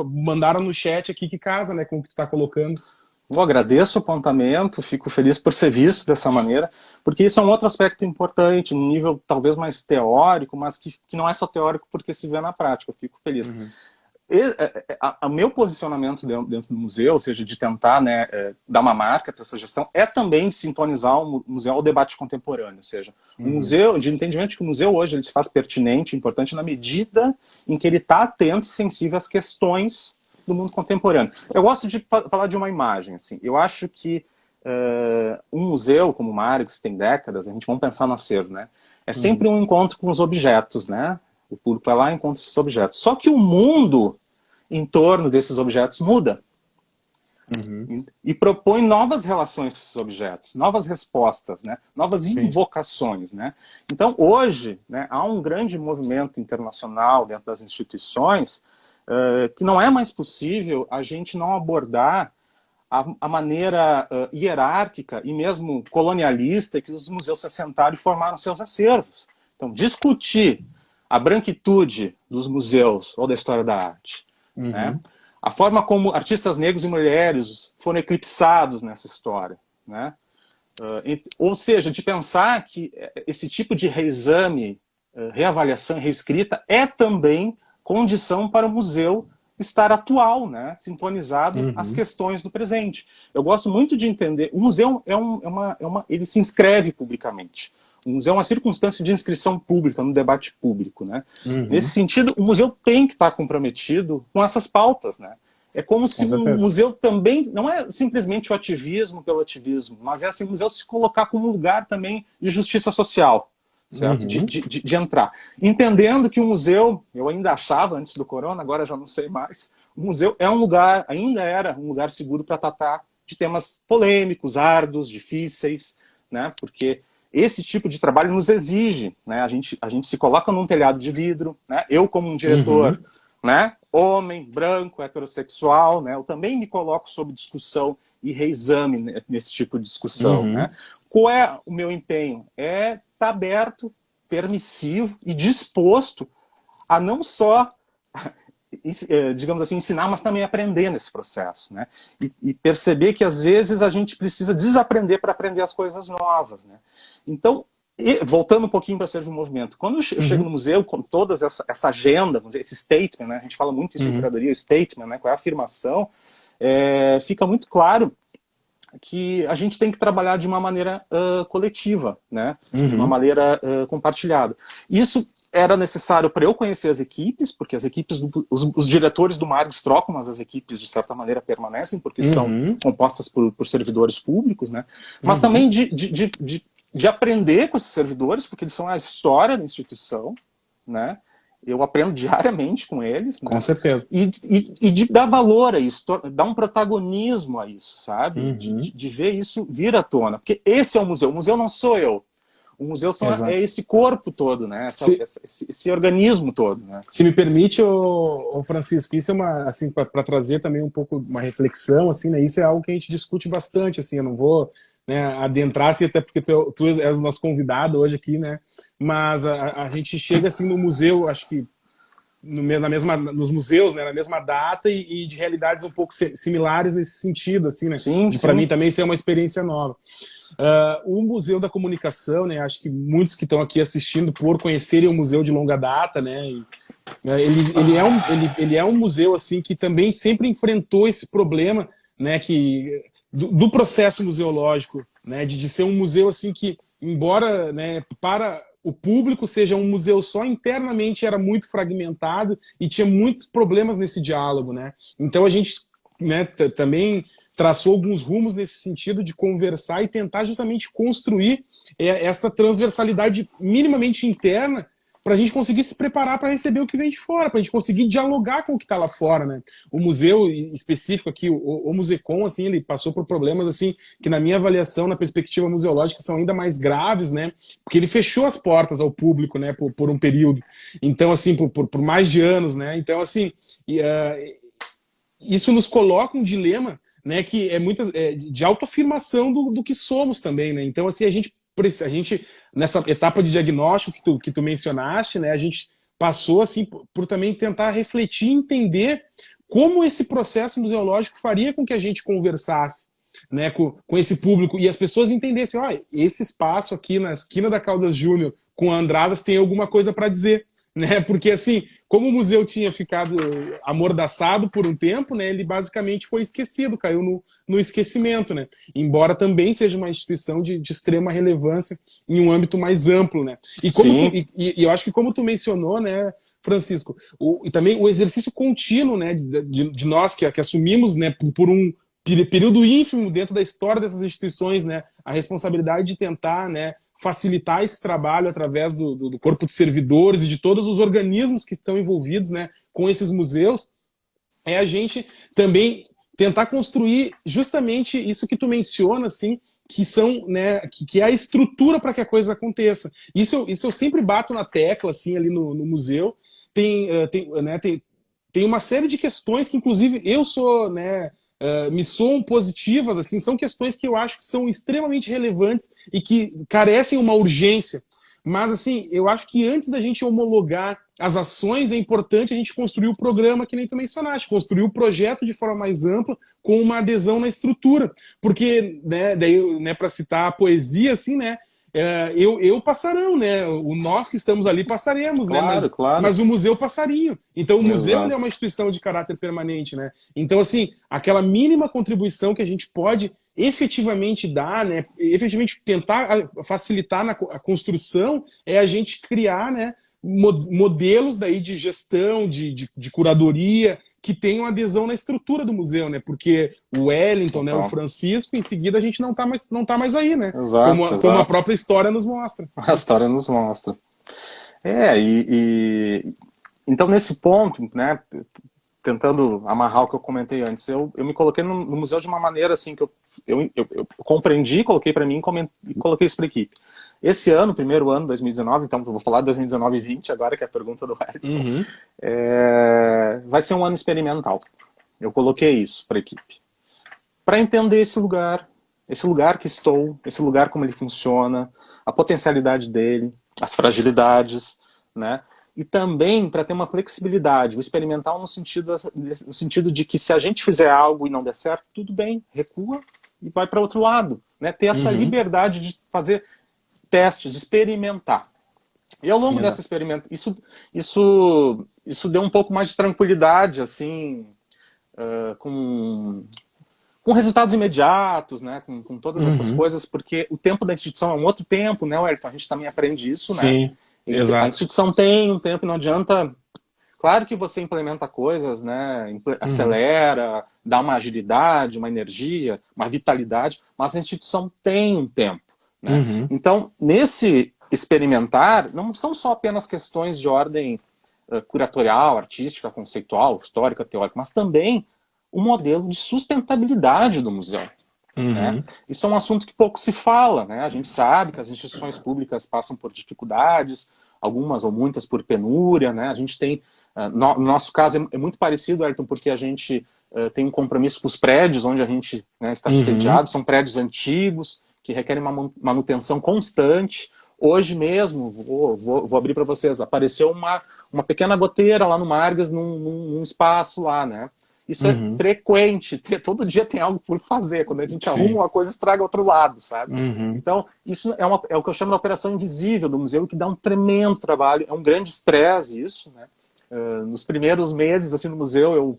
mandaram no chat aqui que casa, né, com o que tu está colocando. Eu agradeço o apontamento, fico feliz por ser visto dessa maneira, porque isso é um outro aspecto importante, num nível talvez mais teórico, mas que não é só teórico porque se vê na prática, eu fico feliz. O meu posicionamento dentro do museu, ou seja, de tentar, né, dar uma marca para essa gestão, é também de sintonizar o museu ao debate contemporâneo. Ou seja, o museu, de entendimento de que o museu hoje ele se faz pertinente, importante, na medida em que ele está atento e sensível às questões do mundo contemporâneo. Eu gosto de falar de uma imagem. Assim. Eu acho que um museu como o Marx tem décadas, a gente vamos pensar no acervo, né? É sempre um encontro com os objetos, né? O público vai lá e encontra esses objetos. Só que o mundo em torno desses objetos muda. E propõe novas relações com esses objetos, novas respostas, né? Novas invocações. Né? Então, hoje, né, há um grande movimento internacional dentro das instituições que não é mais possível a gente não abordar a maneira hierárquica e mesmo colonialista que os museus se assentaram e formaram seus acervos. Então, discutir a branquitude dos museus ou da história da arte, né? A forma como artistas negros e mulheres foram eclipsados nessa história, né? Ou seja, de pensar que esse tipo de reexame, reavaliação e reescrita é também condição para o museu estar atual, né? Sintonizado às questões do presente. Eu gosto muito de entender, o museu ele se inscreve publicamente. O museu é uma circunstância de inscrição pública, no debate público, né? Nesse sentido, o museu tem que estar comprometido com essas pautas, né? É como se o museu também, não é simplesmente o ativismo pelo ativismo, mas é assim, o museu se colocar como um lugar também de justiça social, certo? De entrar. Entendendo que o museu, eu ainda achava antes do corona, agora já não sei mais, o museu é um lugar, ainda era um lugar seguro para tratar de temas polêmicos, árduos, difíceis, né? Porque esse tipo de trabalho nos exige, né? A gente se coloca num telhado de vidro, né? Eu como um diretor, né? Homem, branco, heterossexual, né? Eu também me coloco sob discussão e reexame nesse tipo de discussão, né? Qual é o meu empenho? É estar aberto, permissivo e disposto a não só, digamos assim, ensinar, mas também aprender nesse processo, né? E perceber que às vezes a gente precisa desaprender para aprender as coisas novas, né? Então, voltando um pouquinho para ser um movimento, quando eu chego no museu com toda essa agenda, vamos dizer, esse statement, né? A gente fala muito isso em curadoria, o statement, né? Qual é a afirmação, fica muito claro que a gente tem que trabalhar de uma maneira coletiva, né? De uma maneira compartilhada. Isso era necessário para eu conhecer as equipes, porque as equipes, os diretores do Marx trocam, mas as equipes, de certa maneira, permanecem, porque são compostas por servidores públicos, né? Mas também de aprender com esses servidores, porque eles são a história da instituição, né? Eu aprendo diariamente com eles. Com certeza. E de dar valor a isso, dar um protagonismo a isso, sabe? De ver isso vir à tona. Porque esse é o museu. O museu não sou eu. O museu é esse corpo todo, né? Esse organismo todo, né? Se me permite, ô Francisco, isso é uma, assim, para trazer também um pouco uma reflexão, assim, né? Isso é algo que a gente discute bastante, assim, eu não vou, né, adentrar-se, até porque tu és o nosso convidado hoje aqui, né? Mas a gente chega, assim, no museu, acho que nos museus, né, na mesma data e de realidades um pouco similares nesse sentido, assim, né? Para mim também isso é uma experiência nova. O Museu da Comunicação, né, acho que muitos que estão aqui assistindo por conhecerem o museu de longa data, né, ele é um museu assim que também sempre enfrentou esse problema, né, do processo museológico, né, de ser um museu assim que, embora, né, para o público seja um museu só, internamente era muito fragmentado e tinha muitos problemas nesse diálogo, né. Então a gente, né, também traçou alguns rumos nesse sentido de conversar e tentar justamente construir essa transversalidade minimamente interna para a gente conseguir se preparar para receber o que vem de fora, para a gente conseguir dialogar com o que está lá fora, né? O museu específico aqui, o Musecom, assim, ele passou por problemas assim que na minha avaliação, na perspectiva museológica, são ainda mais graves, né? Porque ele fechou as portas ao público, né? Por um período, então assim, por mais de anos, né? Então assim, isso nos coloca um dilema, né, que é de autoafirmação do que somos também, né? Então, assim, a gente nessa etapa de diagnóstico que tu mencionaste, né, a gente passou assim por também tentar refletir e entender como esse processo museológico faria com que a gente conversasse, né, com esse público e as pessoas entendessem, esse espaço aqui na esquina da Caldas Júnior com a Andradas tem alguma coisa para dizer, né? Porque assim, como o museu tinha ficado amordaçado por um tempo, né, ele basicamente foi esquecido, caiu no esquecimento, né? Embora também seja uma instituição de extrema relevância em um âmbito mais amplo, né? E como tu, Sim, e eu acho que como tu mencionou, né, Francisco, e também o exercício contínuo, né, de nós que assumimos, né, por um período ínfimo dentro da história dessas instituições, né, a responsabilidade de tentar, né, facilitar esse trabalho através do corpo de servidores e de todos os organismos que estão envolvidos, né, com esses museus, é a gente também tentar construir justamente isso que tu menciona, assim, que são, né, que é a estrutura para que a coisa aconteça. Isso eu sempre bato na tecla, assim, ali no museu. Tem uma série de questões que, inclusive, eu sou, né, me soam positivas, assim, são questões que eu acho que são extremamente relevantes e que carecem uma urgência. Mas, assim, eu acho que antes da gente homologar as ações, é importante a gente construir o programa, que nem tu mencionaste, construir o projeto de forma mais ampla, com uma adesão na estrutura. Porque, né, daí, né, para citar a poesia, assim, né, eu passarão, né? Nós que estamos ali passaremos, né? claro, claro. Mas o museu passarinho. Então o museu ele é Exato. uma instituição de caráter permanente, né? Então assim, aquela mínima contribuição que a gente pode efetivamente dar, né? Efetivamente tentar facilitar a construção é a gente criar, né? Modelos daí de gestão, de curadoria que tenham adesão na estrutura do museu, né? Porque o Wellington, né? O Total. Francisco, em seguida a gente não tá mais aí, né? Exato, Como a exato. própria história nos mostra. A história nos mostra. Então nesse ponto, né, tentando amarrar o que eu comentei antes, eu me coloquei no museu de uma maneira assim que eu compreendi, coloquei para mim e coloquei isso para a equipe. Esse ano, primeiro ano, 2019, então eu vou falar de 2019 e 20 agora, que é a pergunta do Wellington, Uhum. vai ser um ano experimental. Eu coloquei isso para a equipe. Para entender esse lugar que estou, esse lugar como ele funciona, a potencialidade dele, as fragilidades, né? E também para ter uma flexibilidade, o experimental no sentido de que se a gente fizer algo e não der certo, tudo bem, recua e vai para outro lado, né? Ter essa Uhum. liberdade de fazer testes, de experimentar. E ao longo dessa Exato. experimento, isso deu um pouco mais de tranquilidade, assim, com resultados imediatos, né, com todas essas Uhum. coisas, porque o tempo da instituição é um outro tempo, né, Wellington? A gente também aprende isso, né? Sim, A exato. instituição tem um tempo, não adianta. Claro que você implementa coisas, né, Uhum. acelera, dá uma agilidade, uma energia, uma vitalidade, mas a instituição tem um tempo, né? Uhum. Então, nesse experimentar, não são só apenas questões de ordem curatorial, artística, conceitual, histórica, teórica, mas também o modelo de sustentabilidade do museu. Né? Uhum. Isso é um assunto que pouco se fala. Né? A gente sabe que as instituições públicas passam por dificuldades, algumas ou muitas por penúria. Né? A gente tem, no nosso caso é muito parecido, Ayrton, porque a gente tem um compromisso com os prédios onde a gente, né, está Uhum. sediado, são prédios antigos, que requerem uma manutenção constante. Hoje mesmo, vou abrir para vocês, apareceu uma pequena goteira lá no Margas, num espaço lá, né? Isso é Uhum. frequente, todo dia tem algo por fazer. Quando a gente arruma Sim. uma coisa, estraga outro lado, sabe? Uhum. Então, isso é o que eu chamo de operação invisível do museu, que dá um tremendo trabalho, é um grande estresse isso, né? Nos primeiros meses assim no museu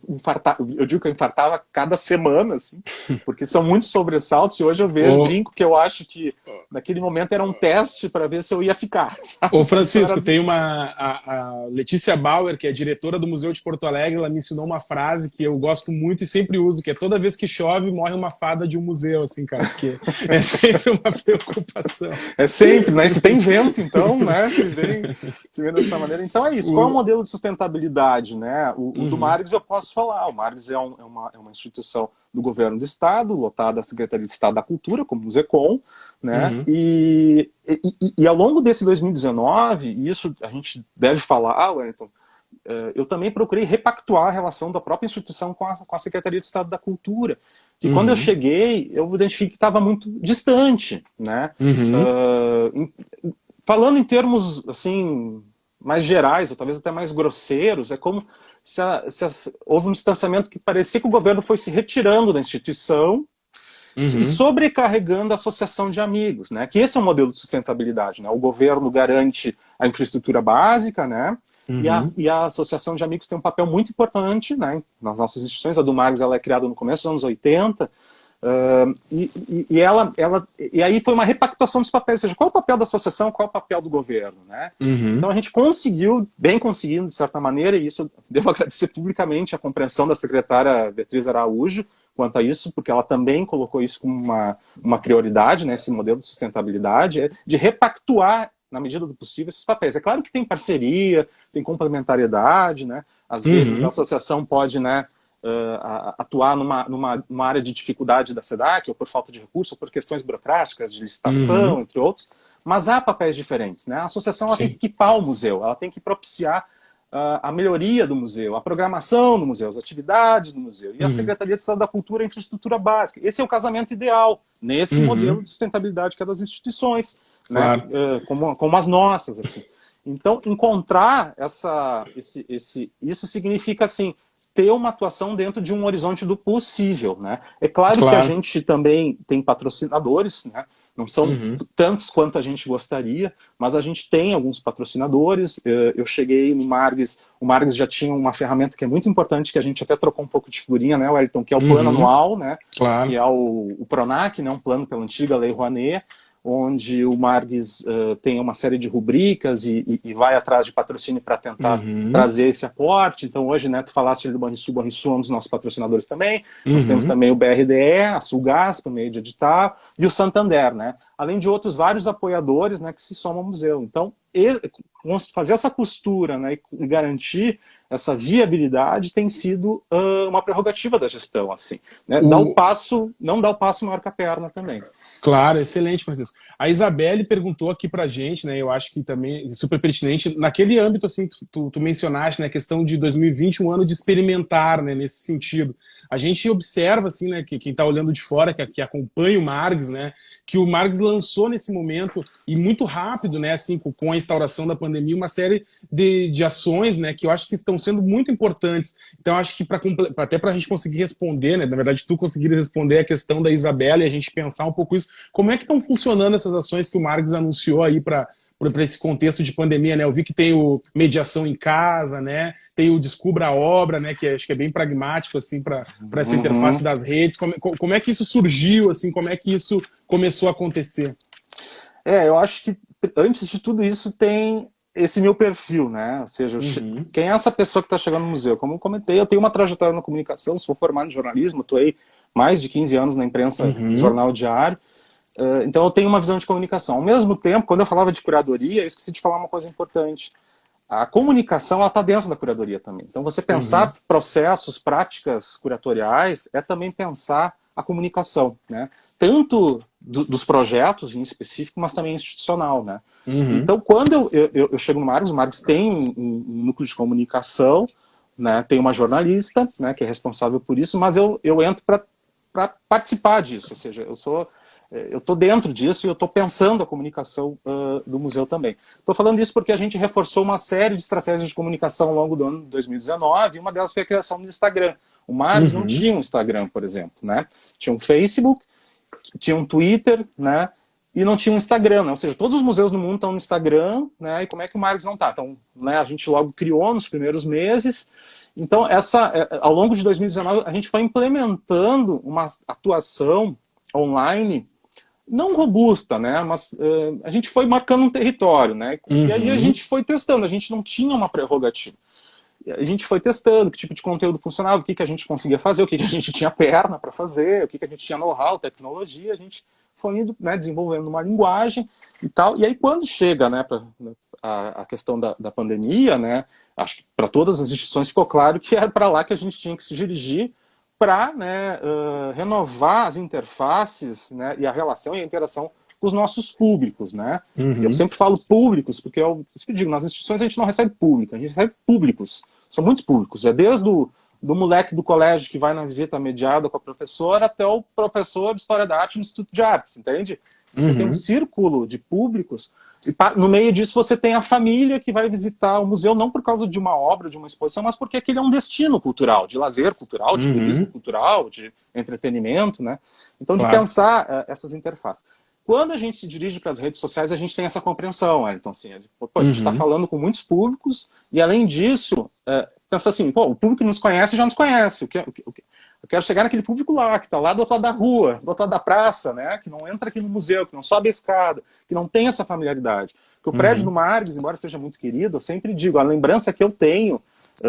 eu digo que eu infartava cada semana, assim, porque são muitos sobressaltos e hoje eu vejo, Ô, brinco, que eu acho que naquele momento era um teste para ver se eu ia ficar, ô sabe? Isso Francisco, era. tem a Letícia Bauer, que é diretora do Museu de Porto Alegre, ela me ensinou uma frase que eu gosto muito e sempre uso, que é toda vez que chove, morre uma fada de um museu, assim, cara, porque é sempre uma preocupação. É sempre, né? Se tem vento, então, né? Se vem dessa maneira. Então é isso. Qual é o O... modelo de sustentabilidade, né? O do Uhum. Margs eu posso falar. O Margs é uma instituição do governo do Estado, lotada da Secretaria de Estado da Cultura, como o ZECOM, né? Uhum. E ao longo desse 2019, e isso a gente deve falar, Wellington, eu também procurei repactuar a relação da própria instituição com a Secretaria de Estado da Cultura. E quando eu Uhum. cheguei, eu identifiquei que estava muito distante, né? Uhum. Falando em termos assim mais gerais, ou talvez até mais grosseiros, é como se houve um distanciamento que parecia que o governo foi se retirando da instituição e Uhum. sobrecarregando a associação de amigos, né? Que esse é um modelo de sustentabilidade, né? O governo garante a infraestrutura básica, né? E a Associação de Amigos tem um papel muito importante, né, nas nossas instituições. A do Margs, ela é criada no começo dos anos 80, e aí foi uma repactuação dos papéis, ou seja, qual é o papel da associação, qual é o papel do governo, né? Então a gente conseguiu, bem conseguindo de certa maneira, e isso eu devo agradecer publicamente a compreensão da secretária Beatriz Araújo quanto a isso, porque ela também colocou isso como uma prioridade, né, esse modelo de sustentabilidade, de repactuar na medida do possível esses papéis. É claro que tem parceria, tem complementariedade, né? Às vezes a associação pode, né, atuar numa área de dificuldade da SEDAC, ou por falta de recurso, ou por questões burocráticas, de licitação, entre outros, mas há papéis diferentes, né? A associação ela tem que equipar o museu, ela tem que propiciar a melhoria do museu, a programação do museu, as atividades do museu, e a Secretaria de Estado da Cultura, a infraestrutura básica. Esse é o casamento ideal, nesse modelo de sustentabilidade que é das instituições, né? Como as nossas, assim. Então, encontrar isso significa, assim, ter uma atuação dentro de um horizonte do possível, né? É claro que a gente também tem patrocinadores, né? Não são tantos quanto a gente gostaria, mas a gente tem alguns patrocinadores. Eu cheguei no Margs, o Margs já tinha uma ferramenta que é muito importante, que a gente até trocou um pouco de figurinha, né, Wellington, que é o plano anual, né? Que é o PRONAC, né, um plano pela antiga Lei Rouanet, onde o Margs tem uma série de rubricas e vai atrás de patrocínio para tentar trazer esse aporte. Então hoje, né, tu falaste do Banrisul é um dos nossos patrocinadores também. Nós temos também o BRDE, a Sulgás, por meio de edital, e o Santander, né? Além de outros vários apoiadores, né, que se somam ao museu. Então, fazer essa costura, né, e garantir essa viabilidade tem sido uma prerrogativa da gestão, assim, né? Não dá o passo maior que a perna também. Claro, excelente, Francisco. A Isabelle perguntou aqui pra gente, né, eu acho que também é super pertinente, naquele âmbito, assim, tu mencionaste, né, a questão de 2020, um ano de experimentar, né, nesse sentido. A gente observa, assim, né, que quem tá olhando de fora, que acompanha o Margs, né, que o Margs lançou nesse momento, e muito rápido, né, assim, com a instauração da pandemia, uma série de ações, né, que eu acho que estão sendo muito importantes. Então, acho que até para a gente conseguir responder, né, na verdade, tu conseguir responder a questão da Isabela e a gente pensar um pouco isso, como é que estão funcionando essas ações que o Margs anunciou aí para esse contexto de pandemia, né? Eu vi que tem o Mediação em Casa, né? Tem o Descubra a Obra, né? Que acho que é bem pragmático, assim, para essa interface das redes. Como é que isso surgiu, assim? Como é que isso começou a acontecer? Eu acho que antes de tudo isso tem esse meu perfil, né? Ou seja, quem é essa pessoa que está chegando no museu? Como eu comentei, eu tenho uma trajetória na comunicação, sou formado em jornalismo, atuei mais de 15 anos na imprensa, jornal diário. Então eu tenho uma visão de comunicação. Ao mesmo tempo, quando eu falava de curadoria, eu esqueci de falar uma coisa importante. A comunicação, ela está dentro da curadoria também. Então você pensar processos, práticas curatoriais, é também pensar a comunicação, né? Tanto dos projetos em específico, mas também institucional, né? Então quando eu chego no Margs, o Margs tem um núcleo de comunicação, né? Tem uma jornalista, né, que é responsável por isso, mas eu entro para participar disso, ou seja, eu estou dentro disso e eu estou pensando a comunicação do museu também. Estou falando isso porque a gente reforçou uma série de estratégias de comunicação ao longo do ano de 2019, e uma delas foi a criação do Instagram. O Margs não tinha um Instagram, por exemplo, né? Tinha um Facebook, tinha um Twitter, né? E não tinha um Instagram, né? Ou seja, todos os museus no mundo estão no Instagram, né? E como é que o Margs não está? Então, né, a gente logo criou nos primeiros meses. Então, ao longo de 2019, a gente foi implementando uma atuação online não robusta, né? Mas a gente foi marcando um território, né? E aí a gente foi testando, a gente não tinha uma prerrogativa. A gente foi testando que tipo de conteúdo funcionava, o que a gente conseguia fazer, o que a gente tinha perna para fazer, o que a gente tinha know-how, tecnologia, a gente foi indo, né, desenvolvendo uma linguagem e tal. E aí quando chega, né, a questão da pandemia, né, acho que para todas as instituições ficou claro que era para lá que a gente tinha que se dirigir para, né, renovar as interfaces, né, e a relação e a interação com os nossos públicos, né? Eu sempre falo públicos, porque eu digo, nas instituições a gente não recebe público, a gente recebe públicos, são muitos públicos, desde do moleque do colégio que vai na visita mediada com a professora até o professor de História da Arte no Instituto de Artes, entende? Você tem um círculo de públicos, e no meio disso você tem a família que vai visitar o museu não por causa de uma obra, de uma exposição, mas porque aquele é um destino cultural, de lazer cultural, de turismo cultural, de entretenimento, né? Então, de pensar essas interfaces. Quando a gente se dirige para as redes sociais, a gente tem essa compreensão, Wellington. Assim, a gente está falando com muitos públicos e, além disso, pensa assim, pô, o público que nos conhece já nos conhece. Eu quero chegar naquele público lá, que está lá do outro lado da rua, do outro lado da praça, né? Que não entra aqui no museu, que não sobe a escada, que não tem essa familiaridade. Porque o prédio do Margs, embora seja muito querido, eu sempre digo, a lembrança que eu tenho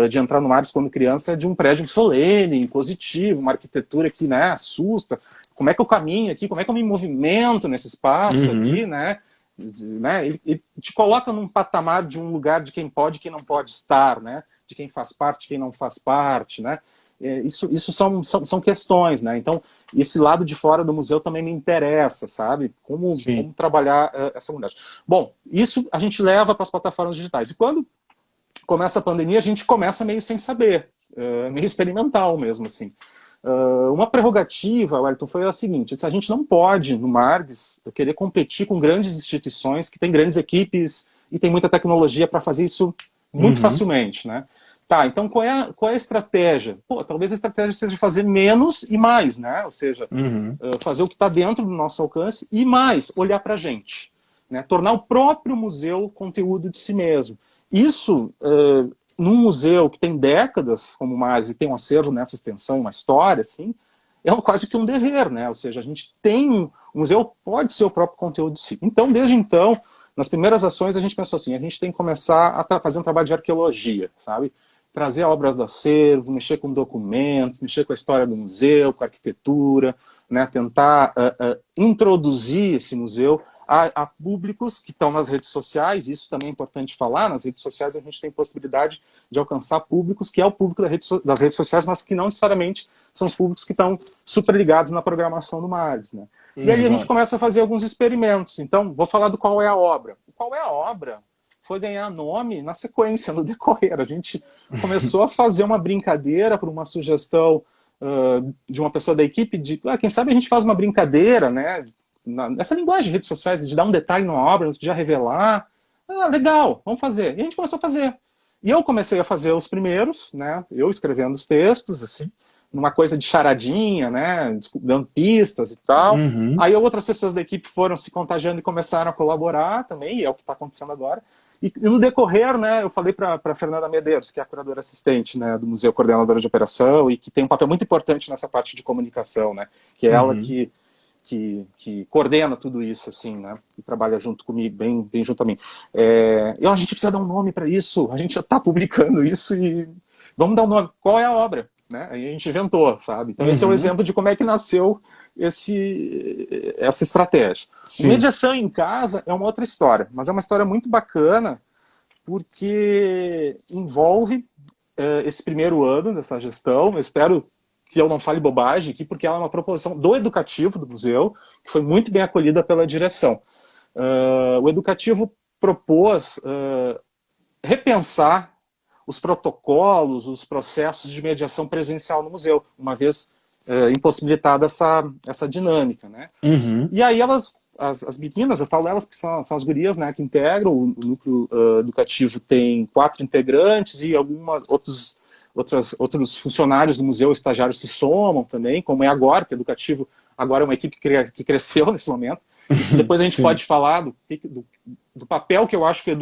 de entrar no Margs quando criança é de um prédio solene, positivo, uma arquitetura que, né, assusta. Como é que eu caminho aqui? Como é que eu me movimento nesse espaço aqui, né? Ele te coloca num patamar de um lugar de quem pode e quem não pode estar, né? De quem faz parte e quem não faz parte, né? Isso são questões, né? Então, esse lado de fora do museu também me interessa, sabe? Como trabalhar essa unidade. Bom, isso a gente leva para as plataformas digitais. E quando começa a pandemia, a gente começa meio sem saber, meio experimental mesmo, assim. Uma prerrogativa, Wellington, foi a seguinte: a gente não pode, no Margs, querer competir com grandes instituições que têm grandes equipes e tem muita tecnologia para fazer isso muito facilmente, né? Tá, então qual é a estratégia? Pô, talvez a estratégia seja fazer menos e mais, né? Ou seja, fazer o que está dentro do nosso alcance e mais, olhar para a gente, né? Tornar o próprio museu conteúdo de si mesmo. Isso, num museu que tem décadas, como o Margs, e tem um acervo nessa extensão, uma história, assim, é quase que um dever, né? Ou seja, a gente tem o museu pode ser o próprio conteúdo de si. Então, desde então, nas primeiras ações, a gente pensou assim, a gente tem que começar a fazer um trabalho de arqueologia, sabe? Trazer obras do acervo, mexer com documentos, mexer com a história do museu, com a arquitetura, né? Tentar introduzir esse museu a públicos que estão nas redes sociais. Isso também é importante falar. Nas redes sociais a gente tem possibilidade de alcançar públicos que é o público das redes sociais, mas que não necessariamente são os públicos que estão super ligados na programação do Margs, né? E aí a gente começa a fazer alguns experimentos. Então, vou falar do qual é a obra. O qual é a obra foi ganhar nome na sequência, no decorrer. A gente começou a fazer uma brincadeira por uma sugestão de uma pessoa da equipe de, quem sabe a gente faz uma brincadeira, né? Nessa linguagem de redes sociais, de dar um detalhe numa obra, de já revelar. Legal, vamos fazer. E a gente começou a fazer. E eu comecei a fazer os primeiros, né? Eu escrevendo os textos, assim, numa coisa de charadinha, né? Dando pistas e tal. Aí outras pessoas da equipe foram se contagiando e começaram a colaborar também, e é o que está acontecendo agora. E no decorrer, né, eu falei para a Fernanda Medeiros, que é a curadora assistente, né, do Museu, coordenadora de operação, e que tem um papel muito importante nessa parte de comunicação, né? Que é ela que coordena tudo isso, assim, né? E trabalha junto comigo, bem junto a mim. A gente precisa dar um nome para isso, a gente já está publicando isso e vamos dar um nome. Qual é a obra? Né? Aí a gente inventou, sabe? Então esse é o exemplo de como é que nasceu essa estratégia. Mediação em casa é uma outra história, mas é uma história muito bacana porque envolve esse primeiro ano dessa gestão. Eu espero que eu não fale bobagem aqui, porque ela é uma proposição do educativo do museu, que foi muito bem acolhida pela direção. O educativo propôs repensar os protocolos, os processos de mediação presencial no museu, uma vez impossibilitada essa dinâmica, né? E aí as meninas, eu falo elas que são as gurias, né, que integram, o núcleo educativo tem 4 integrantes e outros funcionários do museu, estagiários, se somam também, como é agora, porque o educativo agora é uma equipe que cresceu nesse momento. Isso depois a gente pode falar do papel que eu acho que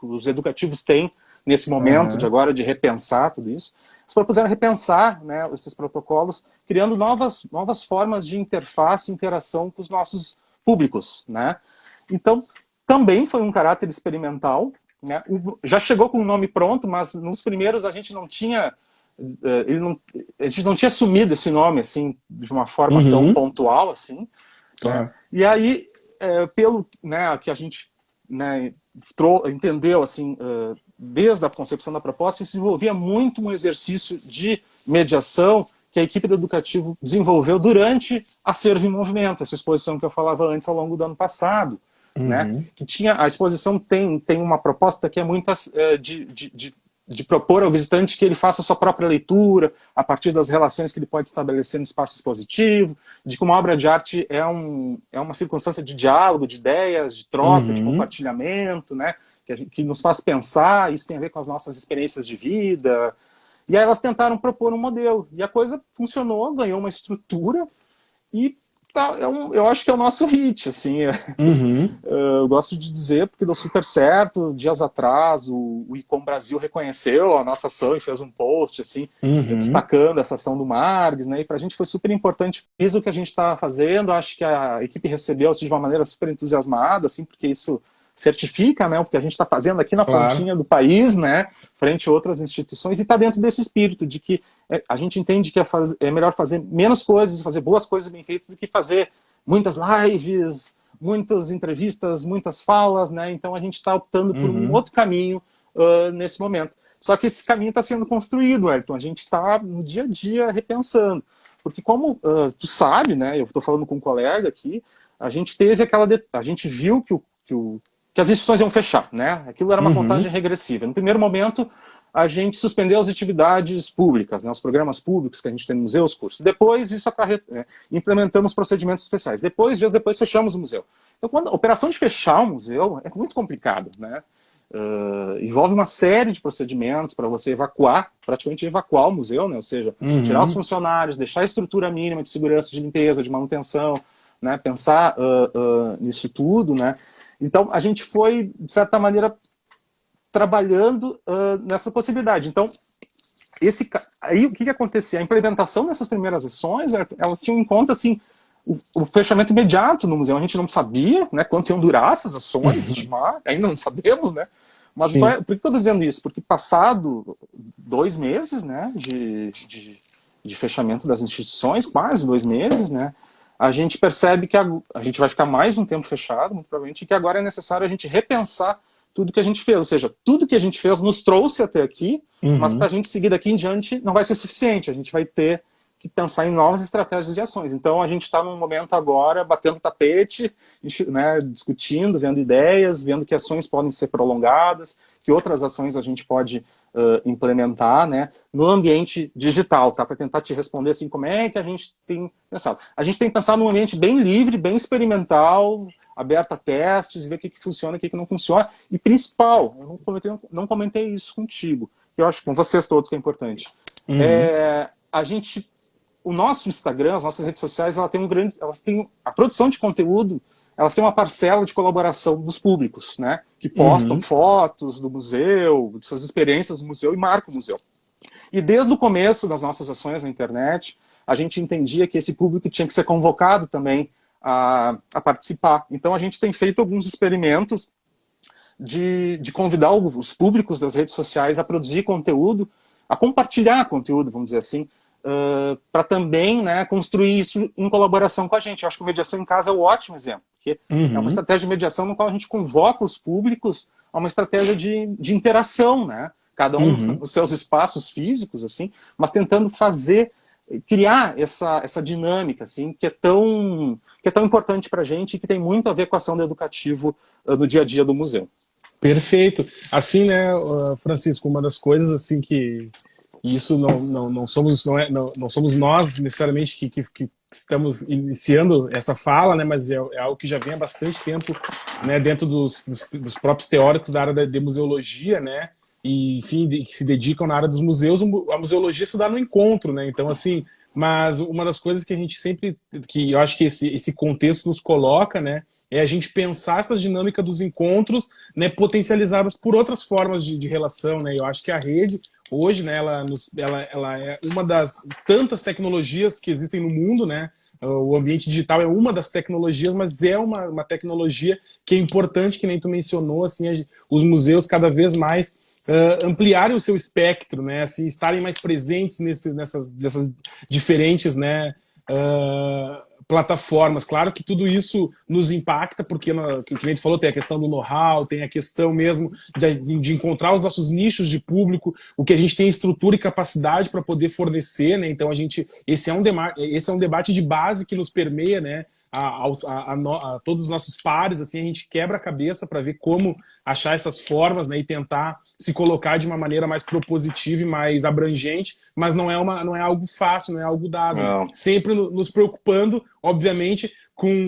os educativos têm nesse momento de agora, de repensar tudo isso. Eles propuseram repensar, né, esses protocolos, criando novas formas de interface e interação com os nossos públicos, né? Então, também foi um caráter experimental, né? Já chegou com o nome pronto, mas nos primeiros a gente não tinha a gente não tinha assumido esse nome assim de uma forma tão pontual assim. Né? E aí, pelo, né, que a gente, né, entendeu assim, desde a concepção da proposta, isso envolvia muito um exercício de mediação que a equipe do educativo desenvolveu durante Acervo em Movimento, essa exposição que eu falava antes ao longo do ano passado. Né? Que a exposição tem uma proposta que é muito de propor ao visitante que ele faça a sua própria leitura a partir das relações que ele pode estabelecer no espaço expositivo, de que uma obra de arte é uma circunstância de diálogo, de ideias, de troca, de compartilhamento, né? Que nos faz pensar. Isso tem a ver com as nossas experiências de vida. E aí elas tentaram propor um modelo, e a coisa funcionou, ganhou uma estrutura, e eu acho que é o nosso hit, assim. Uhum. Eu gosto de dizer porque deu super certo. Dias atrás, o Icom Brasil reconheceu a nossa ação e fez um post, assim, Uhum. destacando essa ação do Margs, né? E para a gente foi super importante isso que a gente está fazendo. Acho que a equipe recebeu assim, de uma maneira super entusiasmada, assim, porque isso certifica, né, o que a gente está fazendo aqui na Claro. pontinha do país, né, frente a outras instituições, e está dentro desse espírito de que a gente entende que é melhor fazer menos coisas, fazer boas coisas bem feitas, do que fazer muitas lives, muitas entrevistas, muitas falas, né, então a gente está optando por um Uhum. outro caminho nesse momento. Só que esse caminho está sendo construído, Ayrton, a gente está no dia a dia repensando, porque como tu sabe, né, eu estou falando com um colega aqui, a gente teve a gente viu que as instituições iam fechar, né? Aquilo era uma Uhum. contagem regressiva. No primeiro momento, a gente suspendeu as atividades públicas, né? Os programas públicos que a gente tem no museu, os cursos. Depois, implementamos procedimentos especiais. Dias depois, fechamos o museu. Então, quando a operação de fechar o museu é muito complicado, né? Envolve uma série de procedimentos para você praticamente evacuar o museu, né? Ou seja, tirar os Uhum. funcionários, deixar a estrutura mínima de segurança, de limpeza, de manutenção, né? Pensar nisso tudo, né? Então, a gente foi, de certa maneira, trabalhando nessa possibilidade. Então, aí o que acontecia? A implementação dessas primeiras ações, elas tinham em conta, assim, o fechamento imediato no museu. A gente não sabia, né, quanto iam durar essas ações, estimar, ainda não sabemos, né? Mas Sim. por que eu estou dizendo isso? Porque passado 2 meses, né, de fechamento das instituições, quase 2 meses, né, a gente percebe que a gente vai ficar mais um tempo fechado, muito provavelmente, e que agora é necessário a gente repensar tudo que a gente fez. Ou seja, tudo que a gente fez nos trouxe até aqui, mas para a Uhum. gente seguir daqui em diante não vai ser suficiente. A gente vai ter que pensar em novas estratégias de ações. Então a gente está num momento agora batendo tapete, né, discutindo, vendo ideias, vendo que ações podem ser prolongadas, que outras ações a gente pode implementar, né, no ambiente digital, tá? Para tentar te responder assim, como é que a gente tem pensado. A gente tem pensado num ambiente bem livre, bem experimental, aberto a testes, ver o que funciona e o que não funciona. E principal, eu não comentei isso contigo, que eu acho com vocês todos que é importante. Uhum. O nosso Instagram, as nossas redes sociais, elas têm a produção de conteúdo, elas têm uma parcela de colaboração dos públicos, né? Que postam Uhum. fotos do museu, de suas experiências no museu e marcam o museu. E desde o começo das nossas ações na internet, a gente entendia que esse público tinha que ser convocado também a participar. Então a gente tem feito alguns experimentos de convidar os públicos das redes sociais a produzir conteúdo, a compartilhar conteúdo, vamos dizer assim, para também, né, construir isso em colaboração com a gente. Eu acho que o Mediação em Casa é um ótimo exemplo, porque é uma Uhum. estratégia de mediação no qual a gente convoca os públicos a uma estratégia de interação, né? Cada um Uhum. nos seus espaços físicos, assim, mas tentando criar essa dinâmica, assim, que é tão importante para a gente e que tem muito a ver com a ação do educativo no dia a dia do museu. Perfeito. Assim, né, Francisco, uma das coisas assim que isso não somos não somos nós necessariamente que estamos iniciando essa fala, né, mas é algo que já vem há bastante tempo, né, dentro dos próprios teóricos da área de museologia, né, e enfim, que se dedicam na área dos museus. A museologia se dá no encontro, né, então assim, mas uma das coisas que a gente sempre, que eu acho que esse contexto nos coloca, né, é a gente pensar essa dinâmica dos encontros, né, potencializadas por outras formas de relação, né. Eu acho que a rede hoje, né, ela é uma das tantas tecnologias que existem no mundo, né. O ambiente digital é uma das tecnologias, mas é uma tecnologia que é importante, que nem tu mencionou, assim, os museus cada vez mais ampliarem o seu espectro, né, assim, estarem mais presentes nessas diferentes, né, plataformas. Claro que tudo isso nos impacta, porque, que a gente falou, tem a questão do know-how, tem a questão mesmo de encontrar os nossos nichos de público, o que a gente tem estrutura e capacidade para poder fornecer, né? Então esse é um debate de base que nos permeia, né? A todos os nossos pares, assim, a gente quebra a cabeça para ver como achar essas formas, né, e tentar se colocar de uma maneira mais propositiva e mais abrangente, mas não é algo fácil, não é algo dado, né? Não. Sempre nos preocupando, obviamente,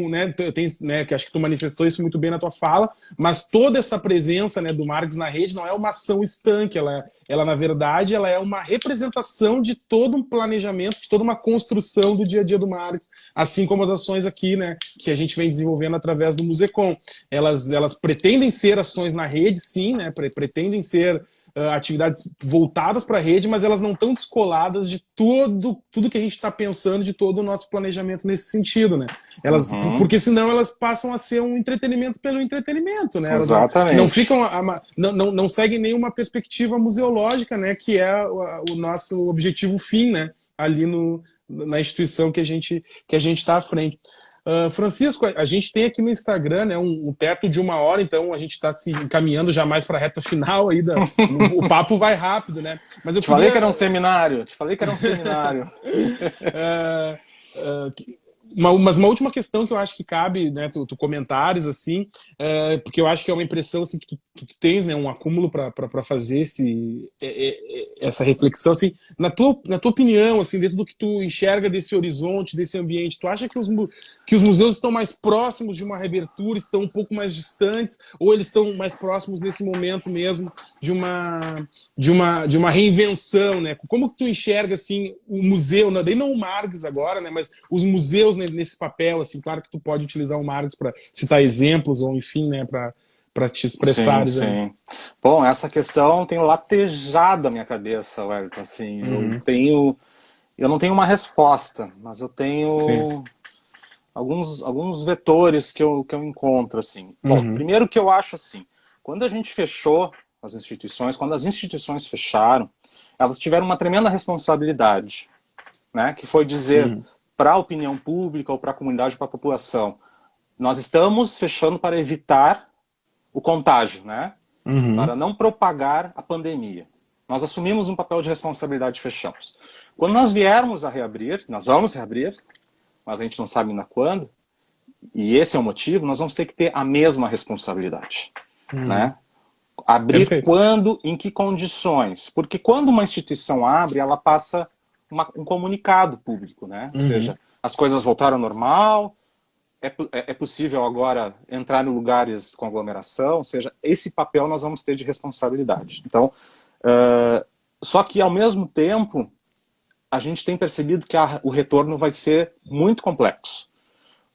né, né, que acho que tu manifestou isso muito bem na tua fala, mas toda essa presença, né, do Marx na rede não é uma ação estanque, ela na verdade, ela é uma representação de todo um planejamento, de toda uma construção do dia a dia do Marx, assim como as ações aqui, né, que a gente vem desenvolvendo através do Musecom. Elas pretendem ser ações na rede, sim, né, pretendem ser atividades voltadas para a rede, mas elas não estão descoladas de tudo que a gente está pensando, de todo o nosso planejamento nesse sentido, né? Porque senão elas passam a ser um entretenimento pelo entretenimento, né? Exatamente. Não ficam, não seguem nenhuma perspectiva museológica, né? Que é o nosso objetivo fim, né? Ali na instituição que a gente está à frente. Francisco, a gente tem aqui no Instagram, né, um teto de 1 hora, então a gente está se encaminhando já mais para a reta final aí, o papo vai rápido, né? Mas falei que era um seminário, Mas uma última questão que eu acho que cabe, né, tu comentares, assim, porque eu acho que é uma impressão assim, que tu tens, né, um acúmulo para fazer essa reflexão, assim, na tua opinião, assim, dentro do que tu enxerga desse horizonte, desse ambiente, tu acha que os museus estão mais próximos de uma reabertura, estão um pouco mais distantes, ou eles estão mais próximos nesse momento mesmo de uma reinvenção, né? Como que tu enxerga, assim, o museu, daí não o Marx agora, né, mas os museus, né, nesse papel, assim, claro que tu pode utilizar o Marx para citar exemplos, ou enfim, né, para te expressar. Sim. Bom, essa questão tem latejado a minha cabeça, Wellington, assim, eu não tenho uma resposta, mas eu tenho alguns vetores que eu encontro, assim. Bom, primeiro que eu acho assim, quando a gente fechou as instituições, quando as instituições fecharam, elas tiveram uma tremenda responsabilidade, né, que foi dizer para a opinião pública ou para a comunidade, para a população, nós estamos fechando para evitar o contágio, né? Para não propagar a pandemia. Nós assumimos um papel de responsabilidade e fechamos. Quando nós viermos a reabrir, nós vamos reabrir, mas a gente não sabe ainda quando, e esse é o motivo, nós vamos ter que ter a mesma responsabilidade, né? Abrir Perfeito. quando, em que condições? Porque quando uma instituição abre, ela passa um comunicado público, né? Ou seja, as coisas voltaram ao normal, é possível agora entrar em lugares com aglomeração, ou seja, esse papel nós vamos ter de responsabilidade. Então, só que ao mesmo tempo, a gente tem percebido que o retorno vai ser muito complexo.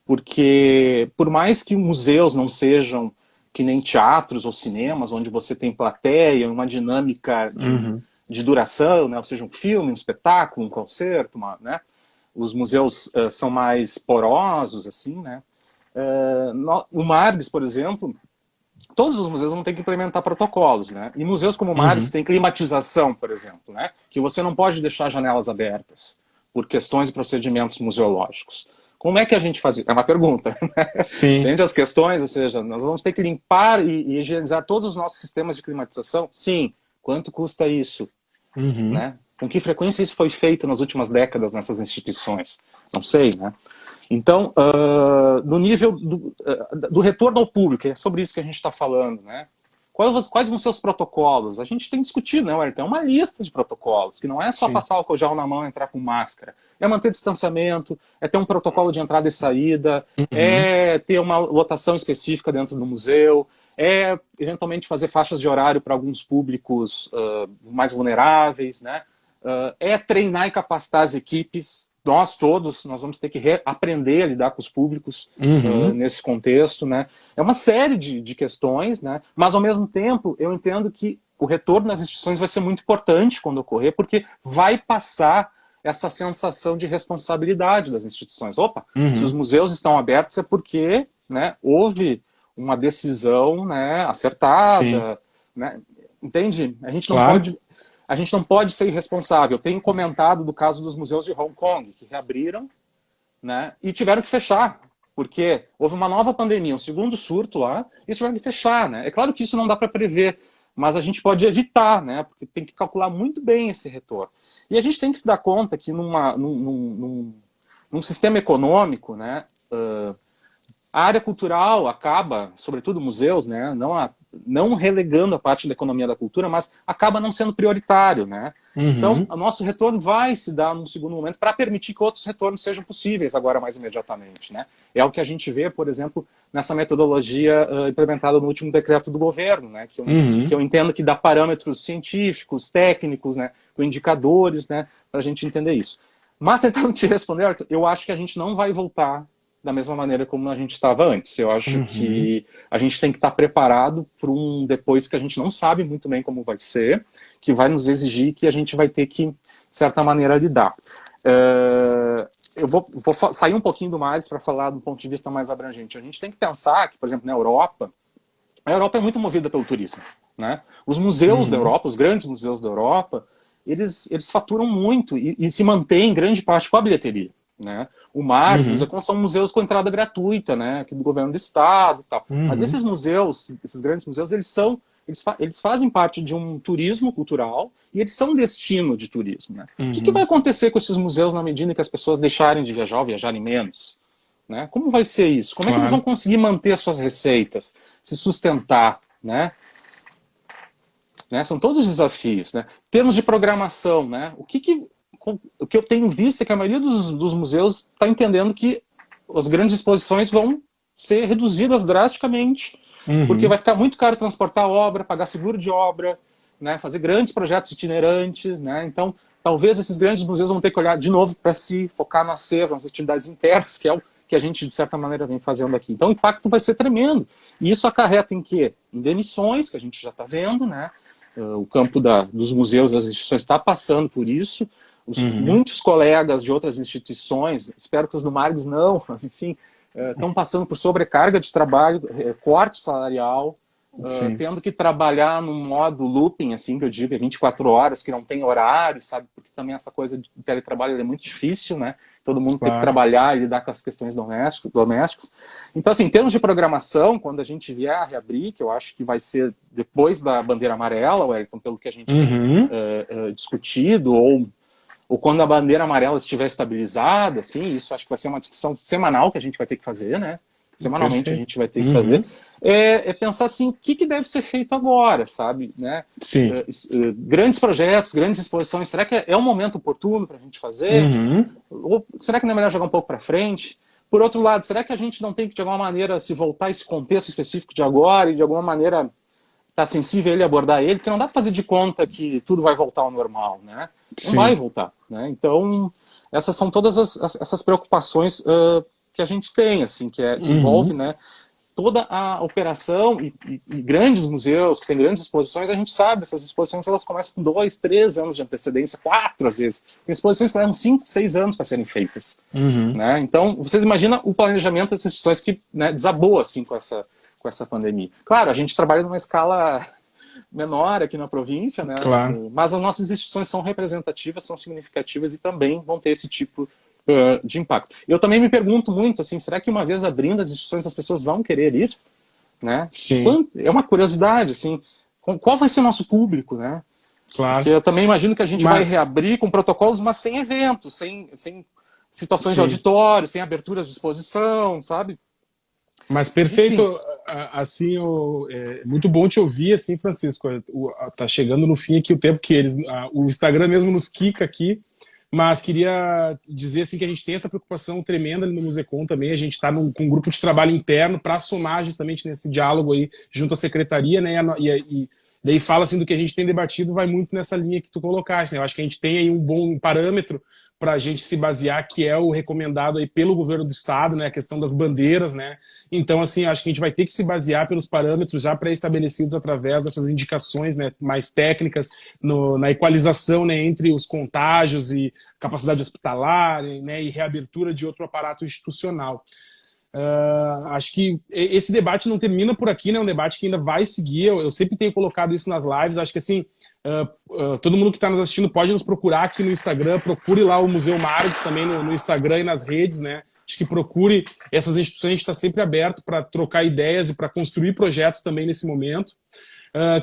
Porque por mais que museus não sejam que nem teatros ou cinemas, onde você tem plateia, uma dinâmica de duração, né? Ou seja, um filme, um espetáculo, um concerto, né? Os museus são mais porosos, assim, né? O Margs, por exemplo, todos os museus vão ter que implementar protocolos, né? E museus como o Margs tem climatização, por exemplo, né? Que você não pode deixar janelas abertas por questões e procedimentos museológicos. Como é que a gente faz isso? É uma pergunta. Né? Sim. Entende as questões? Ou seja, nós vamos ter que limpar e higienizar todos os nossos sistemas de climatização? Sim. Quanto custa isso? Né? Com que frequência isso foi feito nas últimas décadas nessas instituições? Não sei, né? Então, no nível do retorno ao público, é sobre isso que a gente está falando, né? Quais vão ser os protocolos? A gente tem discutido, né, Wellington? É uma lista de protocolos, que não é só passar álcool gel na mão e entrar com máscara. É manter distanciamento, é ter um protocolo de entrada e saída, é ter uma lotação específica dentro do museu, é eventualmente fazer faixas de horário para alguns públicos mais vulneráveis, né? É treinar e capacitar as equipes. Nós todos, nós vamos ter que aprender a lidar com os públicos nesse contexto, né? É uma série de questões, né? Mas ao mesmo tempo eu entendo que o retorno nas instituições vai ser muito importante quando ocorrer, porque vai passar essa sensação de responsabilidade das instituições. Opa, se os museus estão abertos é porque, né, houve uma decisão, né, acertada, né? Entende? A gente não pode ser irresponsável. Eu tenho comentado do caso dos museus de Hong Kong, que reabriram, né, e tiveram que fechar, porque houve uma nova pandemia, um segundo surto lá, e tiveram que fechar. Né? É claro que isso não dá para prever, mas a gente pode evitar, né, porque tem que calcular muito bem esse retorno. E a gente tem que se dar conta que num sistema econômico, né, a área cultural acaba, sobretudo museus, né, não há não relegando a parte da economia da cultura, mas acaba não sendo prioritário, né? Então, o nosso retorno vai se dar num segundo momento para permitir que outros retornos sejam possíveis agora mais imediatamente, né? É o que a gente vê, por exemplo, nessa metodologia implementada no último decreto do governo, né? Que eu entendo que dá parâmetros científicos, técnicos, né? Com indicadores, né? Para a gente entender isso. Mas, tentando te responder, Arthur, eu acho que a gente não vai voltar da mesma maneira como a gente estava antes. Eu acho que a gente tem que estar preparado para um depois que a gente não sabe muito bem como vai ser, que vai nos exigir que a gente vai ter que, de certa maneira, lidar. Eu vou sair um pouquinho do Marx para falar do ponto de vista mais abrangente. A gente tem que pensar que, por exemplo, na Europa, a Europa é muito movida pelo turismo, né? Os museus da Europa, os grandes museus da Europa, eles faturam muito e se mantêm em grande parte com a bilheteria, né? O Marx, são museus com entrada gratuita, né? Aqui do governo do estado e tal. Mas esses museus, esses grandes museus, eles fazem parte de um turismo cultural e eles são um destino de turismo, né? O que vai acontecer com esses museus na medida que as pessoas deixarem de viajar ou viajarem menos? Né? Como vai ser isso? Como é que eles vão conseguir manter as suas receitas, se sustentar, né? São todos os desafios, né? Em termos de programação, né? O que eu tenho visto é que a maioria dos museus está entendendo que as grandes exposições vão ser reduzidas drasticamente, porque vai ficar muito caro transportar a obra, pagar seguro de obra, né? Fazer grandes projetos itinerantes, né? Então, talvez esses grandes museus vão ter que olhar de novo para si, focar no acervo, nas atividades internas, que é o que a gente, de certa maneira, vem fazendo aqui. Então, o impacto vai ser tremendo. E isso acarreta em quê? Em demissões, que a gente já está vendo, né? O campo dos museus, das instituições, está passando por isso. Muitos colegas de outras instituições, espero que os do Margs não, mas enfim, estão passando por sobrecarga de trabalho, corte salarial, tendo que trabalhar num modo looping, assim, que eu digo, 24 horas, que não tem horário, sabe? Porque também essa coisa de teletrabalho é muito difícil, né? Todo mundo tem que trabalhar e lidar com as questões domésticas. Então, assim, em termos de programação, quando a gente vier a reabrir, que eu acho que vai ser depois da bandeira amarela, Wellington, pelo que a gente tem discutido, ou quando a bandeira amarela estiver estabilizada, assim, isso acho que vai ser uma discussão semanal que a gente vai ter que fazer, né? Semanalmente a gente vai ter que fazer. É pensar assim, o que deve ser feito agora, sabe? Né? Sim. Grandes projetos, grandes exposições, será que é um momento oportuno para a gente fazer? Ou será que não é melhor jogar um pouco para frente? Por outro lado, será que a gente não tem que, de alguma maneira, se voltar a esse contexto específico de agora e, de alguma maneira, estar sensível a ele, abordar ele? Porque não dá para fazer de conta que tudo vai voltar ao normal, né? Não vai voltar, né? Então, essas são todas essas preocupações que a gente tem, assim, que envolve, né, toda a operação e grandes museus que têm grandes exposições. A gente sabe, essas exposições elas começam com 2, 3 anos de antecedência, 4 às vezes. Tem exposições que levam 5, 6 anos para serem feitas, né? Então, vocês imaginam o planejamento dessas instituições que, né, desabou assim com essa pandemia. Claro, a gente trabalha numa escala menor aqui na província, né? Claro. Mas as nossas instituições são representativas, são significativas e também vão ter esse tipo de impacto. Eu também me pergunto muito, assim, será que uma vez abrindo as instituições as pessoas vão querer ir? Né? Sim. É uma curiosidade, assim, qual vai ser o nosso público, né? Claro. Porque eu também imagino que a gente vai reabrir com protocolos, mas sem eventos, sem situações de auditório, sem aberturas de exposição, sabe? Mas perfeito, assim, é muito bom te ouvir, assim, Francisco. Tá chegando no fim aqui o tempo que o Instagram mesmo nos quica aqui, mas queria dizer assim que a gente tem essa preocupação tremenda ali no Musecom também. A gente está com um grupo de trabalho interno para somar justamente nesse diálogo aí junto à secretaria, né? E daí fala assim do que a gente tem debatido, vai muito nessa linha que tu colocaste, né? Eu acho que a gente tem aí um bom parâmetro para a gente se basear, que é o recomendado aí pelo governo do estado, né, a questão das bandeiras, né. Então, assim, acho que a gente vai ter que se basear pelos parâmetros já pré-estabelecidos através dessas indicações, né, mais técnicas na equalização, né, entre os contágios e capacidade hospitalar, né, e reabertura de outro aparato institucional. Acho que esse debate não termina por aqui, né, é um debate que ainda vai seguir. Eu sempre tenho colocado isso nas lives. Acho que assim, todo mundo que está nos assistindo pode nos procurar aqui no Instagram, procure lá o Museu Margs também no Instagram e nas redes, né? Acho que procure essas instituições, a gente está sempre aberto para trocar ideias e para construir projetos também nesse momento.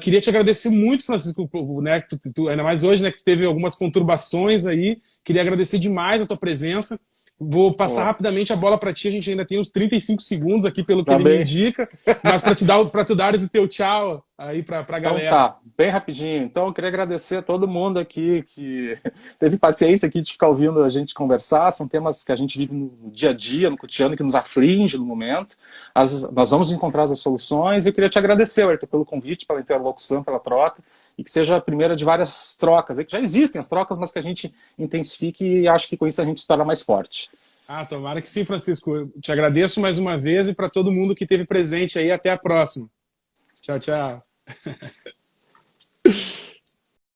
Queria te agradecer muito, Francisco, né, ainda mais hoje, né, que tu teve algumas conturbações aí. Queria agradecer demais a tua presença. Vou passar rapidamente a bola para ti, a gente ainda tem uns 35 segundos aqui pelo que ele me indica, mas para tu dares o teu tchau aí para a galera. Então tá, bem rapidinho. Então eu queria agradecer a todo mundo aqui que teve paciência aqui de ficar ouvindo a gente conversar. São temas que a gente vive no dia a dia, no cotidiano, que nos aflige no momento. Nós vamos encontrar as soluções e eu queria te agradecer, Ayrton, pelo convite, pela interlocução, pela troca, e que seja a primeira de várias trocas. Que já existem as trocas, mas que a gente intensifique e acho que com isso a gente se torna mais forte. Tomara que sim, Francisco. Eu te agradeço mais uma vez e para todo mundo que esteve presente aí, até a próxima. Tchau, tchau.